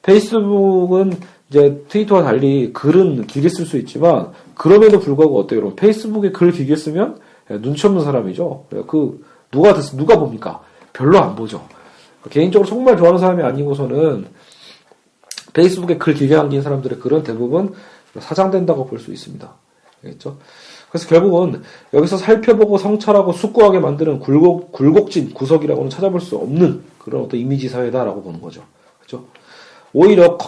페이스북은 이제 트위터와 달리 글은 길게 쓸 수 있지만 그럼에도 불구하고 어때요, 여러분? 페이스북에 글 길게 쓰면 눈치 없는 사람이죠. 누가 봅니까? 별로 안 보죠. 개인적으로 정말 좋아하는 사람이 아니고서는 페이스북에 글 길게 남긴 사람들의 글은 대부분 사장된다고 볼 수 있습니다. 알겠죠? 그래서 결국은 여기서 살펴보고 성찰하고 숙고하게 만드는 굴곡진 구석이라고는 찾아볼 수 없는 그런 어떤 이미지 사회다라고 보는 거죠. 그렇죠? 오히려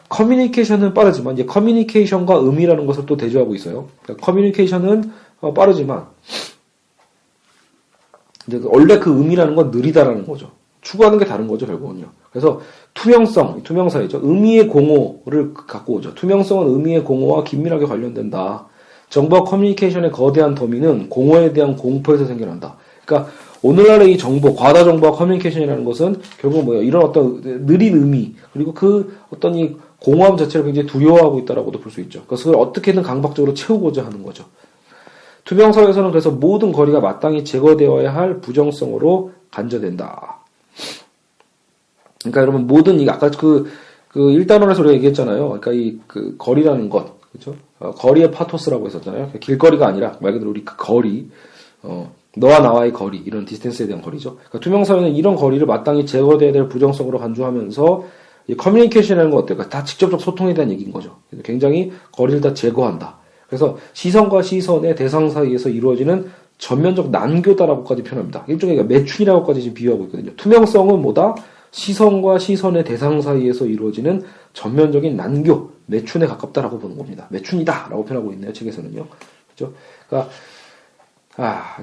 커뮤니케이션은 빠르지만 이제 커뮤니케이션과 의미라는 것을 또 대조하고 있어요. 그러니까 커뮤니케이션은 빠르지만 이제 원래 그 의미라는 건 느리다라는 거죠. 추구하는 게 다른 거죠, 결국은요. 그래서 투명사이죠. 의미의 공허를 갖고 오죠. 투명성은 의미의 공허와 긴밀하게 관련된다. 정보와 커뮤니케이션의 거대한 더미는 공허에 대한 공포에서 생겨난다. 그러니까 오늘날의 이 정보, 과다 정보와 커뮤니케이션이라는 것은 결국 뭐예요? 이런 어떤 느린 의미, 그리고 그 어떤 이 공허함 자체를 굉장히 두려워하고 있다라고도 볼 수 있죠. 그래서 그걸 어떻게든 강박적으로 채우고자 하는 거죠. 투명사회에서는 그래서 모든 거리가 마땅히 제거되어야 할 부정성으로 간접된다. 그러니까 여러분 모든 아까 그 1단원에서 우리가 얘기했잖아요. 그러니까 그 거리라는 것, 그렇죠? 거리의 파토스라고 했었잖아요. 길거리가 아니라 말 그대로 우리 그 거리, 너와 나와의 거리, 이런 디스턴스에 대한 거리죠. 그러니까 투명사회는 이런 거리를 마땅히 제거돼야 될 부정성으로 간주하면서 이 커뮤니케이션이라는 건 어때요? 다 직접적 소통에 대한 얘기인 거죠. 굉장히 거리를 다 제거한다. 그래서 시선과 시선의 대상 사이에서 이루어지는 전면적 난교다라고까지 표현합니다. 일종의 매춘이라고까지 지금 비유하고 있거든요. 투명성은 뭐다? 시선과 시선의 대상 사이에서 이루어지는 전면적인 난교, 매춘에 가깝다라고 보는 겁니다. 매춘이다라고 표현하고 있네요. 책에서는요. 그렇죠? 그러니까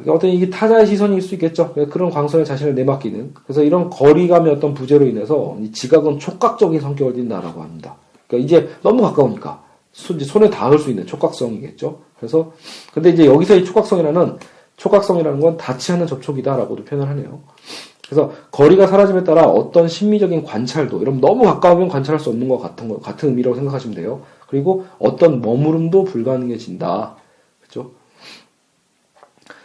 어떤 이게 타자의 시선일 수 있겠죠. 그런 광선에 자신을 내맡기는. 그래서 이런 거리감의 어떤 부재로 인해서 이 지각은 촉각적인 성격을 띈다라고 합니다. 그러니까 이제 너무 가까우니까 손에 닿을 수 있는 촉각성이겠죠. 그래서 근데 이제 여기서 이 촉각성이라는 건 닿지 않는 접촉이다라고도 표현을 하네요. 그래서 거리가 사라짐에 따라 어떤 심미적인 관찰도, 이러면 너무 가까우면 관찰할 수 없는 것 같은 의미라고 생각하시면 돼요. 그리고 어떤 머무름도 불가능해진다. 그렇죠?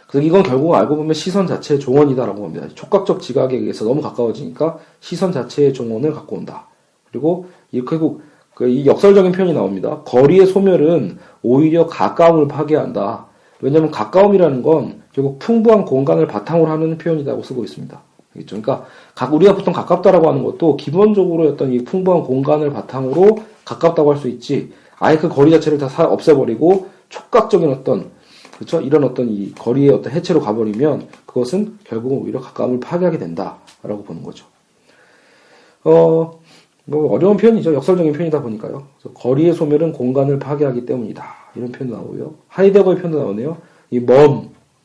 그래서 이건 결국 알고 보면 시선 자체의 종언이다라고 합니다. 촉각적 지각에 의해서 너무 가까워지니까 시선 자체의 종언을 갖고 온다. 그리고 결국 이 역설적인 표현이 나옵니다. 거리의 소멸은 오히려 가까움을 파괴한다. 왜냐하면 가까움이라는 건 결국 풍부한 공간을 바탕으로 하는 표현이라고 쓰고 있습니다. 그렇죠? 그러니까 우리가 보통 가깝다라고 하는 것도 기본적으로 어떤 이 풍부한 공간을 바탕으로 가깝다고 할 수 있지. 아예 그 거리 자체를 다 없애버리고 촉각적인 어떤 그쵸? 이런 어떤 이 거리의 어떤 해체로 가버리면 그것은 결국은 오히려 가까움을 파괴하게 된다라고 보는 거죠. 뭐 어려운 표현이죠. 역설적인 표현이다 보니까요. 그래서 거리의 소멸은 공간을 파괴하기 때문이다. 이런 표현도 나오고요. 하이데거의 표현도 나오네요. 이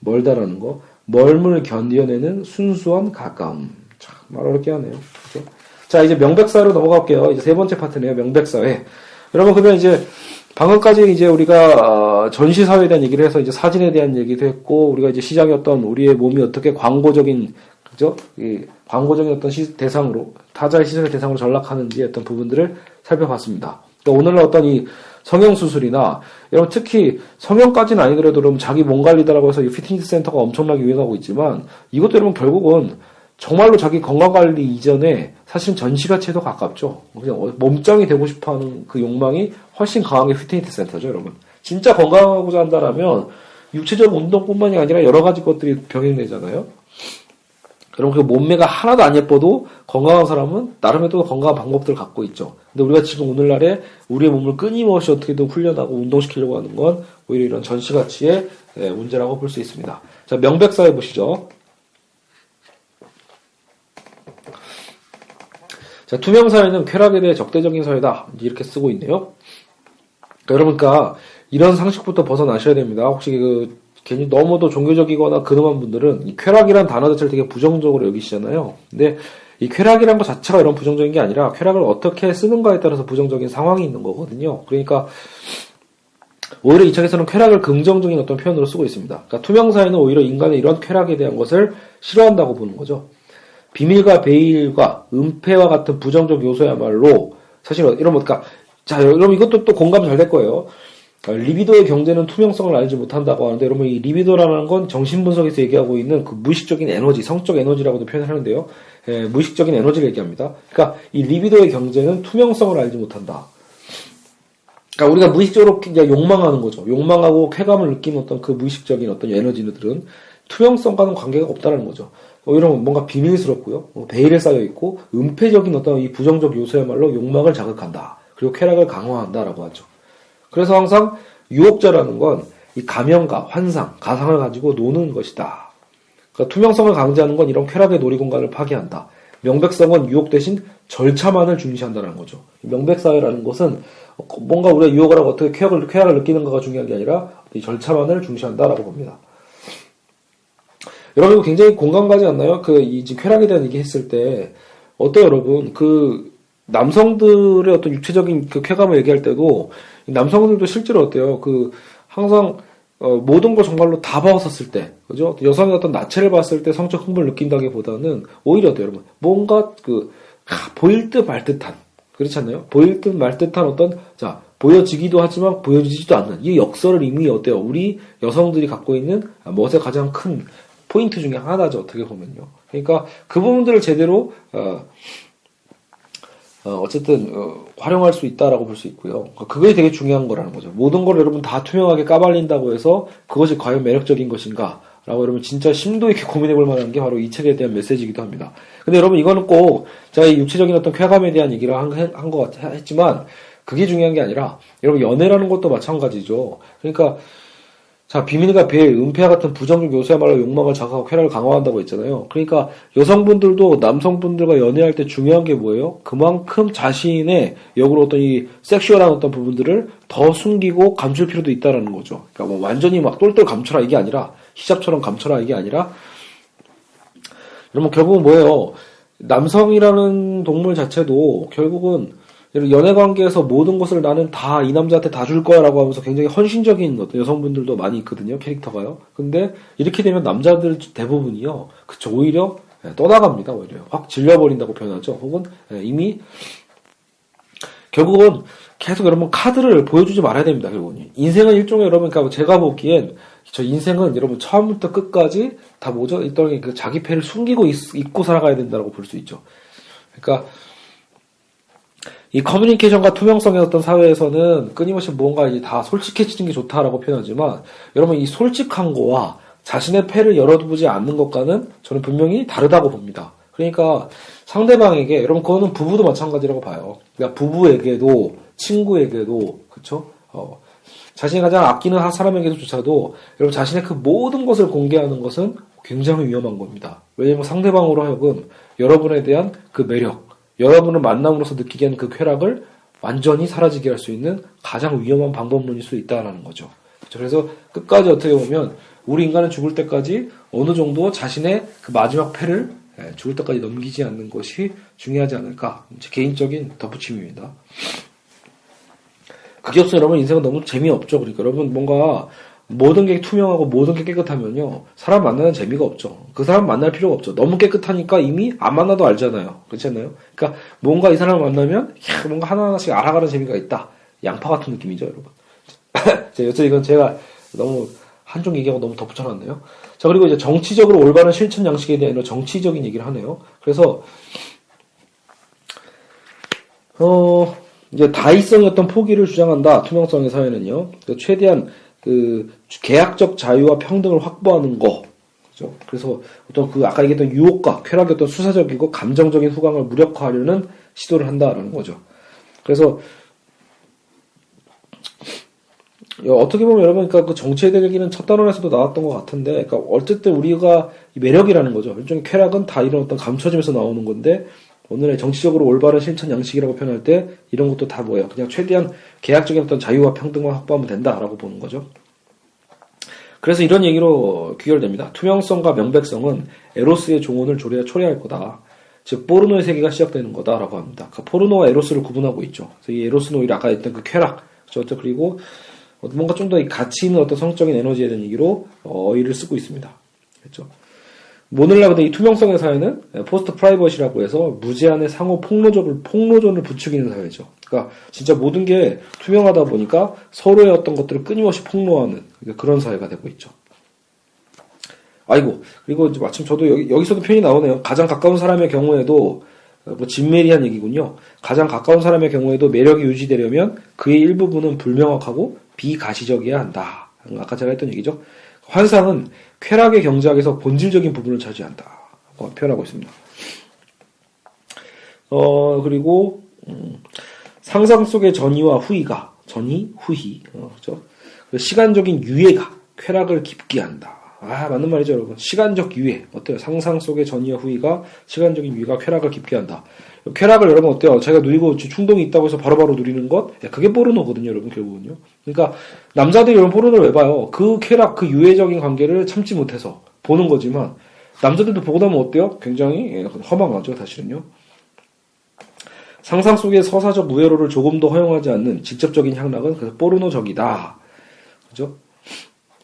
멀다라는 거. 멀음을 견뎌내는 순수한 가까움. 참, 말 어렵게 하네요. 그렇죠? 자, 이제 명백사회로 넘어갈게요. 이제 세 번째 파트네요. 명백사회. 여러분, 그러면 이제 방금까지 이제 우리가 전시사회에 대한 얘기를 해서 이제 사진에 대한 얘기도 했고, 우리가 이제 시작이었던 우리의 몸이 어떻게 광고적인, 그죠? 이 광고적인 어떤 대상으로, 타자의 시선의 대상으로 전락하는지 어떤 부분들을 살펴봤습니다. 그러니까 오늘날 어떤 이 성형수술이나, 여러분 특히 성형까지는 아니더라도 여러분 자기 몸 관리다라고 해서 이 피트니스 센터가 엄청나게 유행하고 있지만, 이것도 여러분 결국은 정말로 자기 건강관리 이전에 사실은 전시가치에도 가깝죠. 그냥 몸짱이 되고 싶어하는 그 욕망이 훨씬 강한 게 피트니스 센터죠, 여러분. 진짜 건강하고자 한다라면 육체적 운동뿐만이 아니라 여러 가지 것들이 병행되잖아요. 여러분 그 몸매가 하나도 안 예뻐도 건강한 사람은 나름의 또 건강한 방법들을 갖고 있죠. 근데 우리가 지금 오늘날에 우리의 몸을 끊임없이 어떻게든 훈련하고 운동시키려고 하는 건 오히려 이런 전시가치의 문제라고 볼 수 있습니다. 자, 명백사회 보시죠. 자, 투명사회는 쾌락에 대해 적대적인 사회다. 이렇게 쓰고 있네요. 그러니까 이런 상식부터 벗어나셔야 됩니다. 혹시 괜히 너무도 종교적이거나 근엄한 분들은 이 쾌락이란 단어 자체를 되게 부정적으로 여기시잖아요. 근데 이 쾌락이란 것 자체가 이런 부정적인 게 아니라 쾌락을 어떻게 쓰는가에 따라서 부정적인 상황이 있는 거거든요. 그러니까 오히려 이 책에서는 쾌락을 긍정적인 어떤 표현으로 쓰고 있습니다. 그러니까 투명사회는 오히려 인간의 이런 쾌락에 대한 것을 싫어한다고 보는 거죠. 비밀과 베일과 은폐와 같은 부정적 요소야말로 사실 이런 그러니까 자 여러분 이것도 또 공감 잘 될 거예요. 리비도의 경제는 투명성을 알지 못한다고 하는데 여러분 이 리비도라는 건 정신분석에서 얘기하고 있는 그 무의식적인 에너지, 성적 에너지라고도 표현을 하는데요. 무의식적인 에너지를 얘기합니다. 그러니까 이 리비도의 경제는 투명성을 알지 못한다. 그러니까 우리가 무의식적으로 이제 욕망하는 거죠. 욕망하고 쾌감을 느끼는 어떤 그 무의식적인 어떤 에너지들은 투명성과는 관계가 없다는 거죠. 이런 뭔가 비밀스럽고요. 베일에 쌓여 있고 은폐적인 어떤 이 부정적 요소야말로 욕망을 자극한다. 그리고 쾌락을 강화한다라고 하죠. 그래서 항상 유혹자라는 건 이 가명과 환상, 가상을 가지고 노는 것이다. 그러니까 투명성을 강제하는 건 이런 쾌락의 놀이공간을 파괴한다. 명백성은 유혹 대신 절차만을 중시한다는 거죠. 명백사회라는 것은 뭔가 우리가 유혹을 하고 어떻게 쾌락을 느끼는가가 중요한 게 아니라 이 절차만을 중시한다라고 봅니다. 여러분 이거 굉장히 공감 가지 않나요? 이 쾌락에 대한 얘기 했을 때 어때요, 여러분? 남성들의 어떤 육체적인 그 쾌감을 얘기할 때도 남성들도 실제로 어때요? 항상 모든 걸 정말로 다 벗었을 때, 그죠? 여성의 어떤 나체를 봤을 때 성적 흥분을 느낀다기보다는 오히려 어때요, 여러분? 뭔가 보일 듯 말 듯한, 그렇지 않나요? 보일 듯 말 듯한 어떤 보여지기도 하지만 보여지지도 않는 이 역설을 이미 어때요? 우리 여성들이 갖고 있는 멋의 가장 큰 포인트 중에 하나죠, 어떻게 보면요. 그러니까 그 부분들을 제대로 어쨌든 활용할 수 있다라고 볼 수 있고요. 그게 되게 중요한 거라는 거죠. 모든 걸 여러분 다 투명하게 까발린다고 해서 그것이 과연 매력적인 것인가? 라고 여러분 진짜 심도 있게 고민해 볼 만한 게 바로 이 책에 대한 메시지이기도 합니다. 근데 여러분 이거는 꼭 제가 이 육체적인 어떤 쾌감에 대한 얘기를 한 것 했지만 그게 중요한 게 아니라 여러분 연애라는 것도 마찬가지죠. 그러니까 비밀과 배일, 은폐와 같은 부정적 요소야말로 욕망을 자극하고 쾌락을 강화한다고 했잖아요. 그러니까 여성분들도 남성분들과 연애할 때 중요한 게 뭐예요? 그만큼 자신의 역으로 어떤 이 섹슈얼한 어떤 부분들을 더 숨기고 감출 필요도 있다라는 거죠. 그러니까 뭐 완전히 막 똘똘 감춰라 이게 아니라 히잡처럼 감춰라 이게 아니라 여러분 결국은 뭐예요? 남성이라는 동물 자체도 결국은 연애 관계에서 모든 것을 나는 다 이 남자한테 다 줄 거야 라고 하면서 굉장히 헌신적인 어떤 여성분들도 많이 있거든요, 캐릭터가요. 근데 이렇게 되면 남자들 대부분이요, 오히려 떠나갑니다, 오히려. 확 질려버린다고 표현하죠. 혹은 이미, 결국은 계속 여러분 카드를 보여주지 말아야 됩니다, 결국은. 인생은 일종의 여러분, 그러니까 제가 보기엔, 인생은 여러분 처음부터 끝까지 다 일종의 자기 패를 숨기고 있고 살아가야 된다고 볼 수 있죠. 그러니까, 이 커뮤니케이션과 투명성의 어떤 사회에서는 끊임없이 뭔가 이제 다 솔직해지는 게 좋다라고 표현하지만 여러분 이 솔직한 거와 자신의 패를 열어두지 않는 것과는 저는 분명히 다르다고 봅니다. 그러니까 상대방에게 여러분 그거는 부부도 마찬가지라고 봐요. 그러니까 부부에게도 친구에게도 그쵸? 자신이 가장 아끼는 사람에게조차도 여러분 자신의 그 모든 것을 공개하는 것은 굉장히 위험한 겁니다. 왜냐하면 상대방으로 하여금 여러분에 대한 그 매력, 여러분을 만남으로써 느끼게 하는 그 쾌락을 완전히 사라지게 할 수 있는 가장 위험한 방법론일 수 있다는 거죠. 그래서 끝까지 어떻게 보면 우리 인간은 죽을 때까지 어느 정도 자신의 그 마지막 패를 죽을 때까지 넘기지 않는 것이 중요하지 않을까. 제 개인적인 덧붙임입니다. 그게 없으면 여러분 인생은 너무 재미없죠. 그러니까 여러분 뭔가 모든 게 투명하고 모든 게 깨끗하면요. 사람 만나는 재미가 없죠. 그 사람 만날 필요가 없죠. 너무 깨끗하니까 이미 안 만나도 알잖아요. 그렇지 않나요? 그러니까 뭔가 이 사람을 만나면 뭔가 하나하나씩 알아가는 재미가 있다. 양파 같은 느낌이죠, 여러분. 여튼 이건 제가 너무 한쪽 얘기하고 너무 덧붙여놨네요. 자, 그리고 이제 정치적으로 올바른 실천 양식에 대한 이런 정치적인 얘기를 하네요. 그래서 이제 다의성의 어떤 포기를 주장한다. 투명성의 사회는요. 최대한 그 계약적 자유와 평등을 확보하는 거. 그죠? 그래서 어떤 그 아까 얘기했던 유혹과 쾌락의 어떤 수사적이고 감정적인 후광을 무력화하려는 시도를 한다라는 거죠. 그래서 어떻게 보면 여러분, 그러니까 그 정치에 대한 얘기는 첫 단원에서도 나왔던 것 같은데, 그러니까 어쨌든 우리가 매력이라는 거죠. 일종의 쾌락은 다 이런 어떤 감춰짐에서 나오는 건데, 오늘의 정치적으로 올바른 실천 양식이라고 표현할 때 이런 것도 다 뭐예요? 그냥 최대한 계약적인 어떤 자유와 평등만 확보하면 된다라고 보는 거죠. 그래서 이런 얘기로 귀결됩니다. 투명성과 명백성은 에로스의 종언을 초래할 거다. 즉 포르노의 세계가 시작되는 거다라고 합니다. 그러니까 포르노와 에로스를 구분하고 있죠. 그래서 이 에로스는 오히려 아까 했던 그 쾌락, 그렇죠? 그리고 뭔가 좀 더 가치 있는 어떤 성적인 에너지에 대한 얘기로 어휘를 쓰고 있습니다. 그렇죠? 오늘날 근데 이 투명성의 사회는 포스트 프라이버시라고 해서 무제한의 상호 폭로전을 부추기는 사회죠. 그러니까 진짜 모든 게 투명하다 보니까 서로의 어떤 것들을 끊임없이 폭로하는 그런 사회가 되고 있죠. 아이고, 그리고 이제 마침 저도 여기서도 표현이 나오네요. 가장 가까운 사람의 경우에도 뭐 진메리한 얘기군요. 가장 가까운 사람의 경우에도 매력이 유지되려면 그의 일부분은 불명확하고 비가시적이어야 한다. 아까 제가 했던 얘기죠. 환상은 쾌락의 경작에서 본질적인 부분을 차지한다. 표현하고 있습니다. 그리고 상상 속의 전이와 후이가 후희, 그렇죠? 시간적인 유예가 쾌락을 깊게 한다. 맞는 말이죠, 여러분. 시간적 유예. 어때요? 상상 속의 전이와 후이가 시간적인 유예가 쾌락을 깊게 한다. 쾌락을 여러분 어때요? 자기가 누리고 충동이 있다고 해서 바로바로 누리는 것? 그게 포르노거든요, 여러분, 결국은요. 그러니까, 남자들이 여러분 포르노를 왜 봐요? 그 쾌락, 그 유예적인 관계를 참지 못해서 보는 거지만, 남자들도 보고 나면 어때요? 굉장히 허망하죠, 사실은요. 상상 속의 서사적 우회로를 조금도 허용하지 않는 직접적인 향락은 그래서 포르노적이다. 그죠?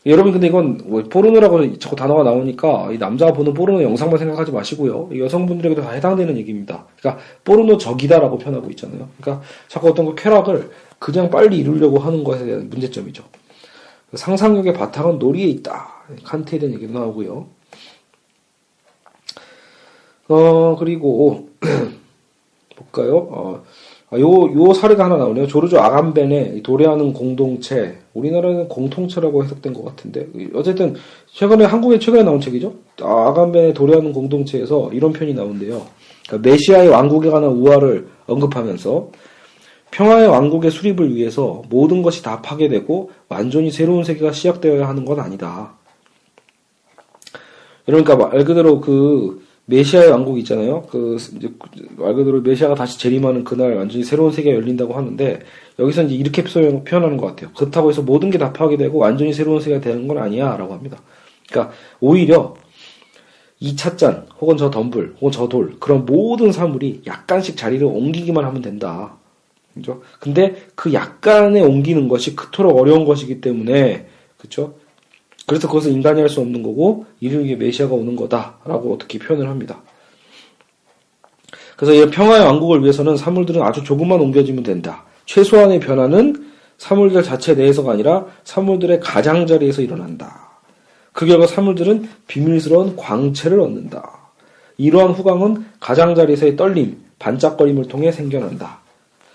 여러분 근데 이건 포르노라고 자꾸 단어가 나오니까 이 남자가 보는 포르노 영상만 생각하지 마시고요. 여성분들에게도 다 해당되는 얘기입니다. 그러니까 포르노적이다라고 표현하고 있잖아요. 그러니까 자꾸 어떤 그 쾌락을 그냥 빨리 이루려고 하는 것에 대한 문제점이죠. 상상력의 바탕은 놀이에 있다. 칸트에 대한 얘기도 나오고요. 그리고 볼까요? 요 사례가 하나 나오네요. 조르주 아감벤의 도래하는 공동체. 우리나라는 공통체라고 해석된 것 같은데. 어쨌든, 한국에 최근에 나온 책이죠. 아감벤의 도래하는 공동체에서 이런 표현이 나온대요. 그러니까 메시아의 왕국에 관한 우화를 언급하면서 평화의 왕국의 수립을 위해서 모든 것이 다 파괴되고 완전히 새로운 세계가 시작되어야 하는 건 아니다. 그러니까 말 그대로 메시아의 왕국이 있잖아요. 말 그대로 메시아가 다시 재림하는 그날 완전히 새로운 세계가 열린다고 하는데, 여기서 이제 이렇게 표현하는 것 같아요. 그렇다고 해서 모든 게 다 파괴되고 완전히 새로운 세계가 되는 건 아니야. 라고 합니다. 그러니까, 오히려, 이 찻잔, 혹은 저 덤불, 혹은 저 돌, 그런 모든 사물이 약간씩 자리를 옮기기만 하면 된다. 그죠? 근데 그 약간에 옮기는 것이 그토록 어려운 것이기 때문에, 그쵸? 그래서 그것은 인간이 할 수 없는 거고 이를 위해 메시아가 오는 거다라고 어떻게 표현을 합니다. 그래서 이 평화의 왕국을 위해서는 사물들은 아주 조금만 옮겨지면 된다. 최소한의 변화는 사물들 자체 내에서가 아니라 사물들의 가장자리에서 일어난다. 그 결과 사물들은 비밀스러운 광채를 얻는다. 이러한 후광은 가장자리에서의 떨림, 반짝거림을 통해 생겨난다.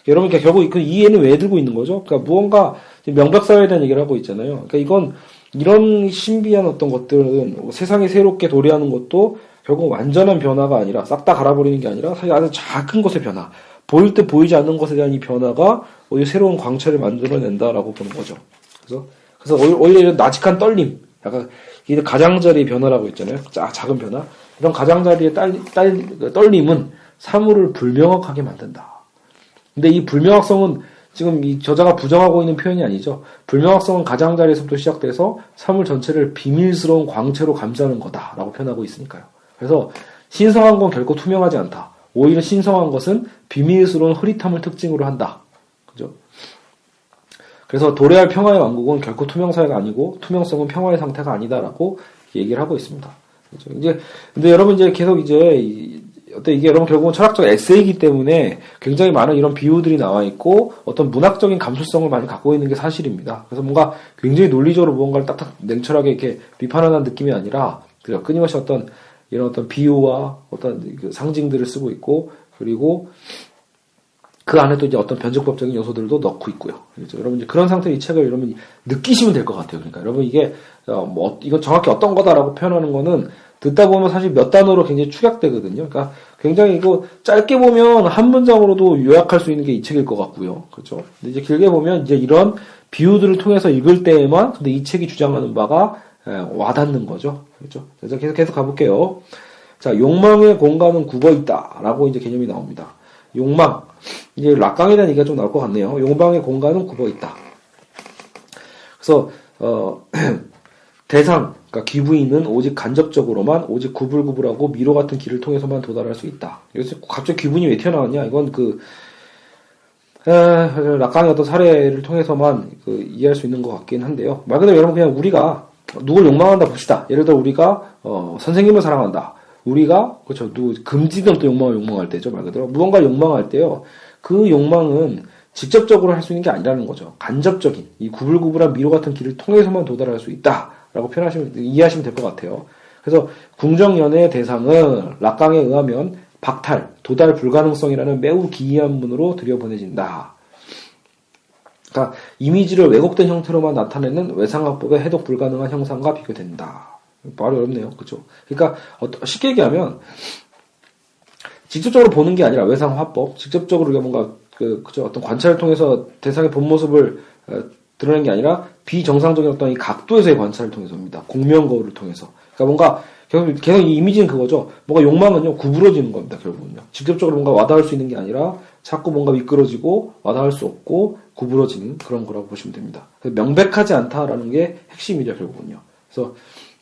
여러분, 그러니까 결국 그 이해는 왜 들고 있는 거죠? 그러니까 무언가 명백사회에 대한 얘기를 하고 있잖아요. 그러니까 이런 신비한 어떤 것들은 세상이 새롭게 도래하는 것도 결국 완전한 변화가 아니라 싹 다 갈아버리는 게 아니라 사실 아주 작은 것의 변화, 보일 때 보이지 않는 것에 대한 이 변화가 오히려 새로운 광채를 만들어낸다라고 보는 거죠. 그래서 오히려 이런 나직한 떨림, 약간 이게 가장자리의 변화라고 있잖아요. 작은 변화. 이런 가장자리의 떨림은 사물을 불명확하게 만든다. 근데 이 불명확성은 지금 이 저자가 부정하고 있는 표현이 아니죠. 불명확성은 가장자리에서부터 시작돼서 사물 전체를 비밀스러운 광채로 감싸는 거다라고 표현하고 있으니까요. 그래서 신성한 건 결코 투명하지 않다. 오히려 신성한 것은 비밀스러운 흐릿함을 특징으로 한다. 그죠? 그래서 도래할 평화의 왕국은 결코 투명사회가 아니고 투명성은 평화의 상태가 아니다라고 얘기를 하고 있습니다. 그죠? 이제 근데 여러분 이제 계속 이제 이게 여러분 결국은 철학적 에세이이기 때문에 굉장히 많은 이런 비유들이 나와 있고 어떤 문학적인 감수성을 많이 갖고 있는 게 사실입니다. 그래서 뭔가 굉장히 논리적으로 무언가를 딱딱 냉철하게 이렇게 비판하는 느낌이 아니라 끊임없이 이런 어떤 비유와 어떤 그 상징들을 쓰고 있고 그리고 그 안에 또 이제 어떤 변증법적인 요소들도 넣고 있고요. 그렇죠? 여러분 이제 그런 상태의 이 책을 여러분 느끼시면 될 것 같아요. 그러니까 여러분 이게 이건 정확히 어떤 거다라고 표현하는 거는 듣다 보면 사실 몇 단어로 굉장히 축약되거든요. 그러니까 굉장히 이거 짧게 보면 한 문장으로도 요약할 수 있는 게 이 책일 것 같고요. 그렇죠? 근데 이제 길게 보면 이제 이런 비유들을 통해서 읽을 때에만 근데 이 책이 주장하는 바가 와닿는 거죠. 그렇죠? 그래서 계속 가볼게요. 자, 욕망의 공간은 굽어 있다라고 이제 개념이 나옵니다. 욕망. 이제 락강에 대한 얘기가 좀 나올 것 같네요. 욕망의 공간은 굽어 있다. 그래서 대상, 그러니까 귀부인은 오직 간접적으로만 오직 구불구불하고 미로 같은 길을 통해서만 도달할 수 있다. 여기서 갑자기 귀부인이 왜 튀어나왔냐? 이건 락강의 어떤 사례를 통해서만 이해할 수 있는 것 같긴 한데요. 말 그대로 여러분 그냥 우리가 누굴 욕망한다 봅시다. 예를 들어 우리가 선생님을 사랑한다. 우리가 그렇죠. 금지된 또 욕망할 때죠. 말 그대로 무언가를 욕망할 때요. 그 욕망은 직접적으로 할 수 있는 게 아니라는 거죠. 간접적인 이 구불구불한 미로 같은 길을 통해서만 도달할 수 있다라고 이해하시면 될 것 같아요. 그래서 궁정연애의 대상은 락강에 의하면 박탈, 도달 불가능성이라는 매우 기이한 문으로 들여보내진다. 그러니까 이미지를 왜곡된 형태로만 나타내는 외상화법의 해독 불가능한 형상과 비교된다. 말이 어렵네요. 그렇죠? 그러니까 쉽게 얘기하면 직접적으로 보는 게 아니라 외상화법, 직접적으로 우리가 뭔가 그죠? 어떤 관찰을 통해서 대상의 본 모습을 드러내는 게 아니라 비정상적인 어떤 이 각도에서의 관찰을 통해서입니다. 공명 거울을 통해서. 그러니까 뭔가 계속 이 이미지는 그거죠. 뭔가 욕망은요 구부러지는 겁니다. 결국은요. 직접적으로 뭔가 와닿을 수 있는 게 아니라 자꾸 뭔가 미끄러지고 와닿을 수 없고 구부러지는 그런 거라고 보시면 됩니다. 명백하지 않다라는 게 핵심이죠. 결국은요. 그래서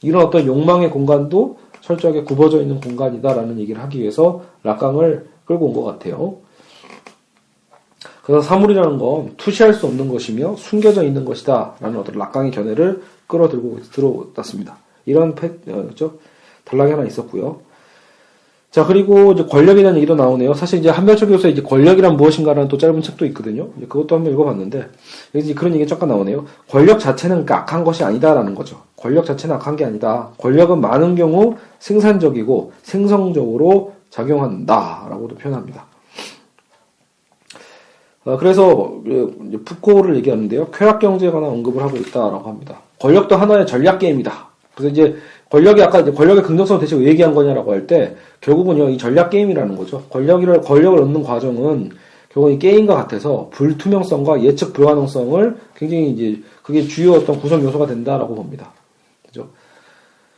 이런 어떤 욕망의 공간도 철저하게 굽어져 있는 공간이다라는 얘기를 하기 위해서 락강을 끌고 온 것 같아요. 그래서 사물이라는 건 투시할 수 없는 것이며 숨겨져 있는 것이다 라는 어떤 락강의 견해를 들어왔습니다. 이런 그렇죠? 단락이 하나 있었고요. 자, 그리고 이제 권력에 대한 얘기도 나오네요. 사실 이제 한별철 교수의 이제 권력이란 무엇인가라는 또 짧은 책도 있거든요. 이제 그것도 한번 읽어봤는데, 이제 그런 얘기 잠깐 나오네요. 권력 자체는 악한 것이 아니다라는 거죠. 권력 자체는 악한 게 아니다. 권력은 많은 경우 생산적이고 생성적으로 작용한다라고도 표현합니다. 그래서 푸코를 얘기하는데요. 쾌락 경제에 관한 언급을 하고 있다라고 합니다. 권력도 하나의 전략 게임이다. 그래서 이제 권력의 긍정성을 대체 왜 얘기한 거냐라고 할 때 결국은요 이 전략 게임이라는 거죠. 권력을 얻는 과정은 결국 이 게임과 같아서 불투명성과 예측 불가능성을 굉장히 이제 그게 주요 어떤 구성 요소가 된다라고 봅니다. 그죠?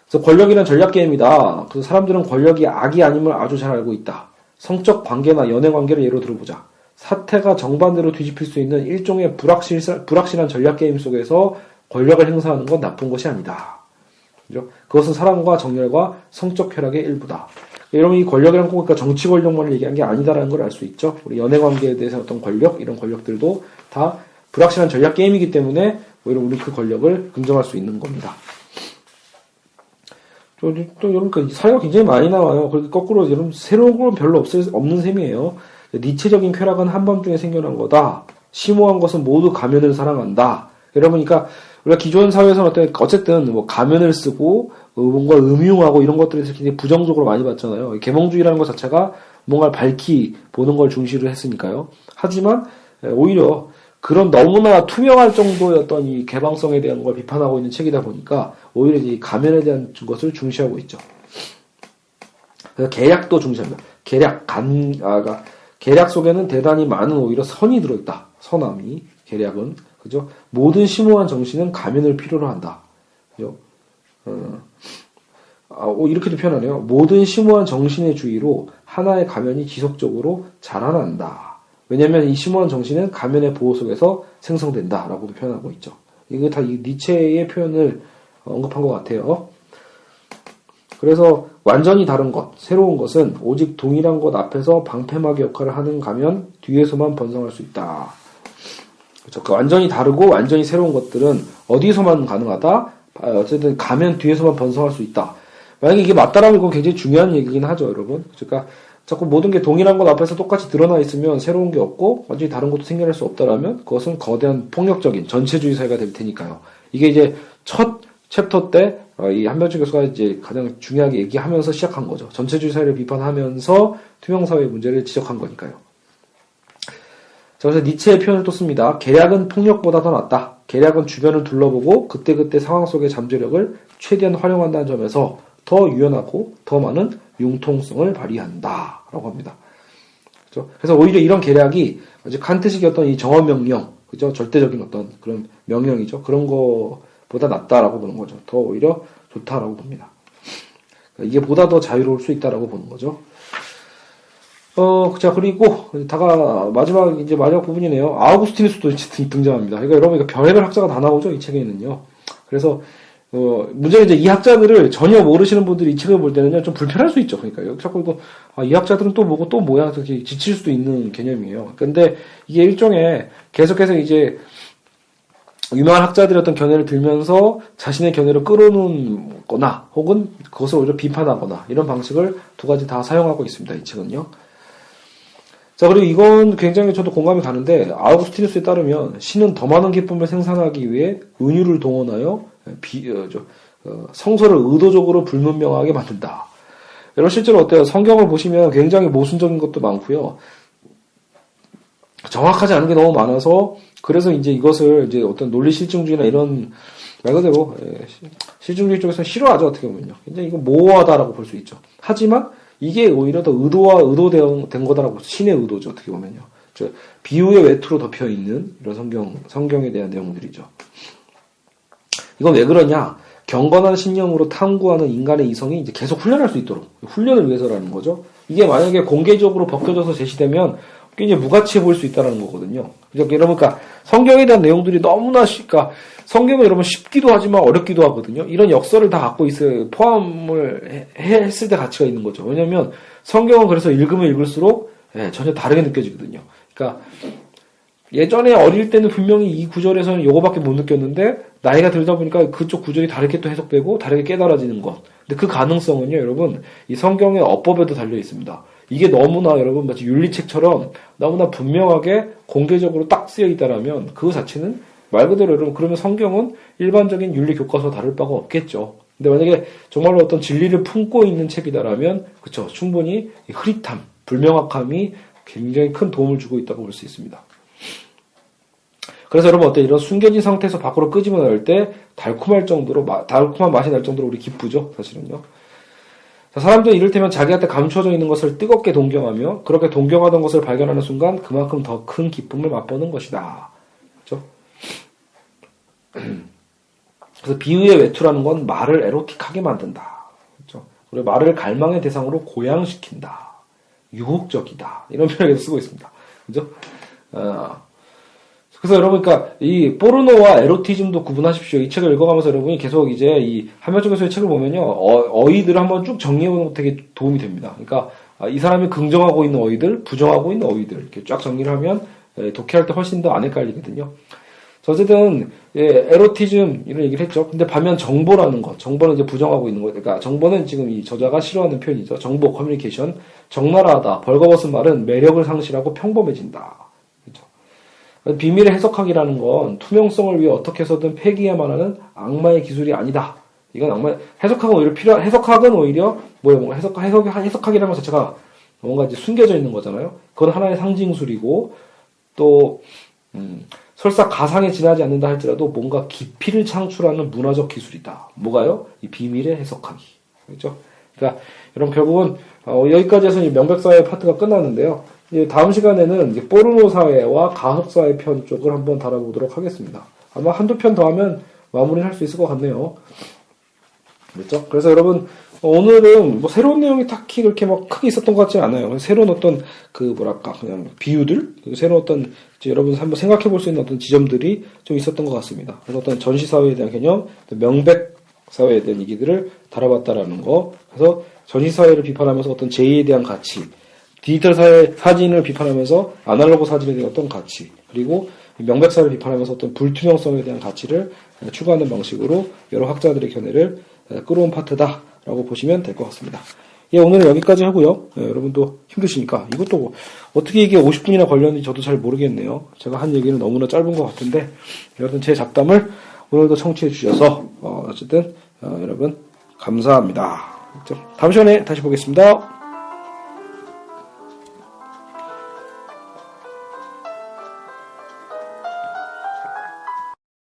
그래서 권력이란 전략 게임이다. 그래서 사람들은 권력이 악이 아님을 아주 잘 알고 있다. 성적 관계나 연애 관계를 예로 들어보자. 사태가 정반대로 뒤집힐 수 있는 일종의 불확실한 전략 게임 속에서 권력을 행사하는 건 나쁜 것이 아니다. 그죠? 그것은 사랑과 정열과 성적 쾌락의 일부다. 여러분 이 권력이란 꼭 그러니까 정치 권력만을 얘기한 게 아니다라는 걸 알 수 있죠. 우리 연애 관계에 대해서 어떤 권력 이런 권력들도 다 불확실한 전략 게임이기 때문에 오히려 우리 그 권력을 긍정할 수 있는 겁니다. 또 여러분 사례가 굉장히 많이 나와요. 그리고 거꾸로 여러분 새로운 건 별로 없는 셈이에요. 니체적인 쾌락은 한밤중에 생겨난 거다. 심오한 것은 모두 가면을 사랑한다. 여러분, 그러니까 우리가 기존 사회에서는 어쨌든 뭐 가면을 쓰고 뭔가 음흉하고 이런 것들에 대해서 굉장히 부정적으로 많이 봤잖아요. 계몽주의라는 것 자체가 뭔가를 밝히 보는 걸 중시를 했으니까요. 하지만 오히려 그런 너무나 투명할 정도의 어떤 이 개방성에 대한 걸 비판하고 있는 책이다 보니까 오히려 이 가면에 대한 것을 중시하고 있죠. 그래서 계략도 중시합니다. 계략 속에는 대단히 많은 오히려 선이 들어있다. 선함이 계략은 그죠? 모든 심오한 정신은 가면을 필요로 한다. 그죠? 이렇게도 표현하네요. 모든 심오한 정신의 주의로 하나의 가면이 지속적으로 자라난다. 왜냐하면 이 심오한 정신은 가면의 보호 속에서 생성된다라고도 표현하고 있죠. 이거 다 이 니체의 표현을 언급한 것 같아요. 그래서 완전히 다른 것, 새로운 것은 오직 동일한 것 앞에서 방패막이 역할을 하는 가면 뒤에서만 번성할 수 있다. 그렇죠. 완전히 다르고 완전히 새로운 것들은 어디서만 가능하다? 어쨌든 가면 뒤에서만 번성할 수 있다. 만약에 이게 맞다라면 이건 굉장히 중요한 얘기긴 하죠, 여러분. 그러니까 자꾸 모든 게 동일한 것 앞에서 똑같이 드러나 있으면 새로운 게 없고 완전히 다른 것도 생겨날 수 없다라면 그것은 거대한 폭력적인 전체주의 사회가 될 테니까요. 이게 이제 첫 챕터 때 이 한명철 교수가 이제 가장 중요하게 얘기하면서 시작한 거죠. 전체주의 사회를 비판하면서 투명사회의 문제를 지적한 거니까요. 자, 그래서 니체의 표현을 또 씁니다. 계략은 폭력보다 더 낫다. 계략은 주변을 둘러보고 그때그때 상황 속의 잠재력을 최대한 활용한다는 점에서 더 유연하고 더 많은 융통성을 발휘한다. 라고 합니다. 그렇죠? 그래서 오히려 이런 계략이 이제 칸트식의 어떤 이 정언 명령, 그죠? 절대적인 어떤 그런 명령이죠. 그런 거보다 낫다라고 보는 거죠. 더 오히려 좋다라고 봅니다. 이게 보다 더 자유로울 수 있다라고 보는 거죠. 자, 그리고, 마지막 부분이네요. 아우구스티누스도 등장합니다. 그러니까 여러분, 별의별 학자가 다 나오죠, 이 책에는요. 그래서, 문제는 이제 이 학자들을 전혀 모르시는 분들이 이 책을 볼 때는요, 좀 불편할 수 있죠. 그러니까, 여기 자꾸 이거, 이 학자들은 또 뭐고 또 뭐야, 이렇게 지칠 수도 있는 개념이에요. 근데 이게 일종의, 계속해서 이제, 유명한 학자들의 어떤 견해를 들면서 자신의 견해를 끌어놓은 거나, 혹은 그것을 오히려 비판하거나, 이런 방식을 두 가지 다 사용하고 있습니다, 이 책은요. 자, 그리고 이건 굉장히 저도 공감이 가는데, 아우구스티누스에 따르면, 신은 더 많은 기쁨을 생산하기 위해 은유를 동원하여, 성서를 의도적으로 불문명하게 만든다. 여러분, 실제로 어때요? 성경을 보시면 굉장히 모순적인 것도 많고요. 정확하지 않은 게 너무 많아서, 그래서 이제 이것을 이제 어떤 논리 실증주의나 이런, 말 그대로, 실증주의 쪽에서는 싫어하죠, 어떻게 보면요. 굉장히 이거 모호하다라고 볼 수 있죠. 하지만, 이게 오히려 더 의도된 거다라고, 신의 의도죠, 어떻게 보면요. 비유의 외투로 덮여 있는 이런 성경에 대한 내용들이죠. 이건 왜 그러냐? 경건한 신념으로 탐구하는 인간의 이성이 이제 계속 훈련할 수 있도록, 훈련을 위해서라는 거죠. 이게 만약에 공개적으로 벗겨져서 제시되면 굉장히 무가치해 보일 수 있다는 거거든요. 그러니까 성경에 대한 내용들이 너무나 그러니까 성경은 여러분 쉽기도 하지만 어렵기도 하거든요. 이런 역설을 다 갖고 있어요. 포함을 했을 때 가치가 있는 거죠. 왜냐하면 성경은 그래서 읽으면 읽을수록 전혀 다르게 느껴지거든요. 그러니까 예전에 어릴 때는 분명히 이 구절에서는 요거밖에 못 느꼈는데 나이가 들다 보니까 그쪽 구절이 다르게 또 해석되고 다르게 깨달아지는 것. 근데 그 가능성은요, 여러분, 이 성경의 어법에도 달려 있습니다. 이게 너무나 여러분 마치 윤리책처럼 너무나 분명하게 공개적으로 딱 쓰여 있다라면 그 자체는 말 그대로 여러분 그러면 성경은 일반적인 윤리 교과서와 다를 바가 없겠죠. 근데 만약에 정말로 어떤 진리를 품고 있는 책이다라면 그쵸 충분히 흐릿함, 불명확함이 굉장히 큰 도움을 주고 있다고 볼 수 있습니다. 그래서 여러분 어때 이런 숨겨진 상태에서 밖으로 끄집어 낼 때 달콤한 맛이 날 정도로 우리 기쁘죠, 사실은요. 사람들은 이를테면 자기한테 감춰져 있는 것을 뜨겁게 동경하며 그렇게 동경하던 것을 발견하는 순간 그만큼 더 큰 기쁨을 맛보는 것이다. 그렇죠? 그래서 비유의 외투라는 건 말을 에로틱하게 만든다. 그렇죠? 그리고 말을 갈망의 대상으로 고양시킨다. 유혹적이다. 이런 표현을 쓰고 있습니다. 그죠? 그래서 여러분, 그러니까 이 포르노와 에로티즘도 구분하십시오. 이 책을 읽어가면서 여러분이 계속 이제 이 한명철 교수의 책을 보면요, 어휘들을 한번 쭉 정리해보는 것도 되게 도움이 됩니다. 그러니까 이 사람이 긍정하고 있는 어휘들, 부정하고 있는 어휘들 이렇게 쫙 정리를 하면 독해할 때 훨씬 더 안 헷갈리거든요. 어쨌든 에로티즘 이런 얘기를 했죠. 근데 반면 정보라는 것, 정보는 이제 부정하고 있는 거. 그러니까 정보는 지금 이 저자가 싫어하는 표현이죠. 정보, 커뮤니케이션, 적나라하다, 벌거벗은 말은 매력을 상실하고 평범해진다. 그렇죠? 비밀의 해석학이라는 건 투명성을 위해 어떻게 해서든 폐기해야만 하는 악마의 기술이 아니다. 이건 해석학은 오히려 해석학은 오히려 뭔가 해석학이라는 것 자체가 뭔가 이제 숨겨져 있는 거잖아요. 그건 하나의 상징술이고 또 설사 가상에 지나지 않는다 할지라도 뭔가 깊이를 창출하는 문화적 기술이다. 뭐가요? 이 비밀의 해석하기. 그렇죠? 그러니까 여러분 결국은 여기까지 해서 명백사의 파트가 끝났는데요. 이제 다음 시간에는 이제 포르노 사회와 가속 사회 편 쪽을 한번 다뤄보도록 하겠습니다. 아마 한두 편 더 하면 마무리할 수 있을 것 같네요. 그렇죠? 그래서 여러분, 오늘은 뭐 새로운 내용이 딱히 그렇게 막 크게 있었던 것 같지 않아요. 새로운 어떤 그냥 비유들, 새로운 어떤 이제 여러분 한번 생각해 볼 수 있는 어떤 지점들이 좀 있었던 것 같습니다. 그래서 어떤 전시 사회에 대한 개념, 명백 사회에 대한 얘기들을 다뤄봤다라는 거. 그래서 전시 사회를 비판하면서 어떤 제2에 대한 가치, 디지털 사회 사진을 비판하면서 아날로그 사진에 대한 어떤 가치, 그리고 명백 사회를 비판하면서 어떤 불투명성에 대한 가치를 추구하는 방식으로 여러 학자들의 견해를 끌어온 파트다라고 보시면 될 것 같습니다. 예, 오늘은 여기까지 하고요. 예, 여러분도 힘드시니까 이것도 뭐 어떻게 이게 50분이나 걸렸는지 저도 잘 모르겠네요. 제가 한 얘기는 너무나 짧은 것 같은데 여러분 제 잡담을 오늘도 청취해 주셔서 어쨌든 여러분 감사합니다. 다음 시간에 다시 보겠습니다.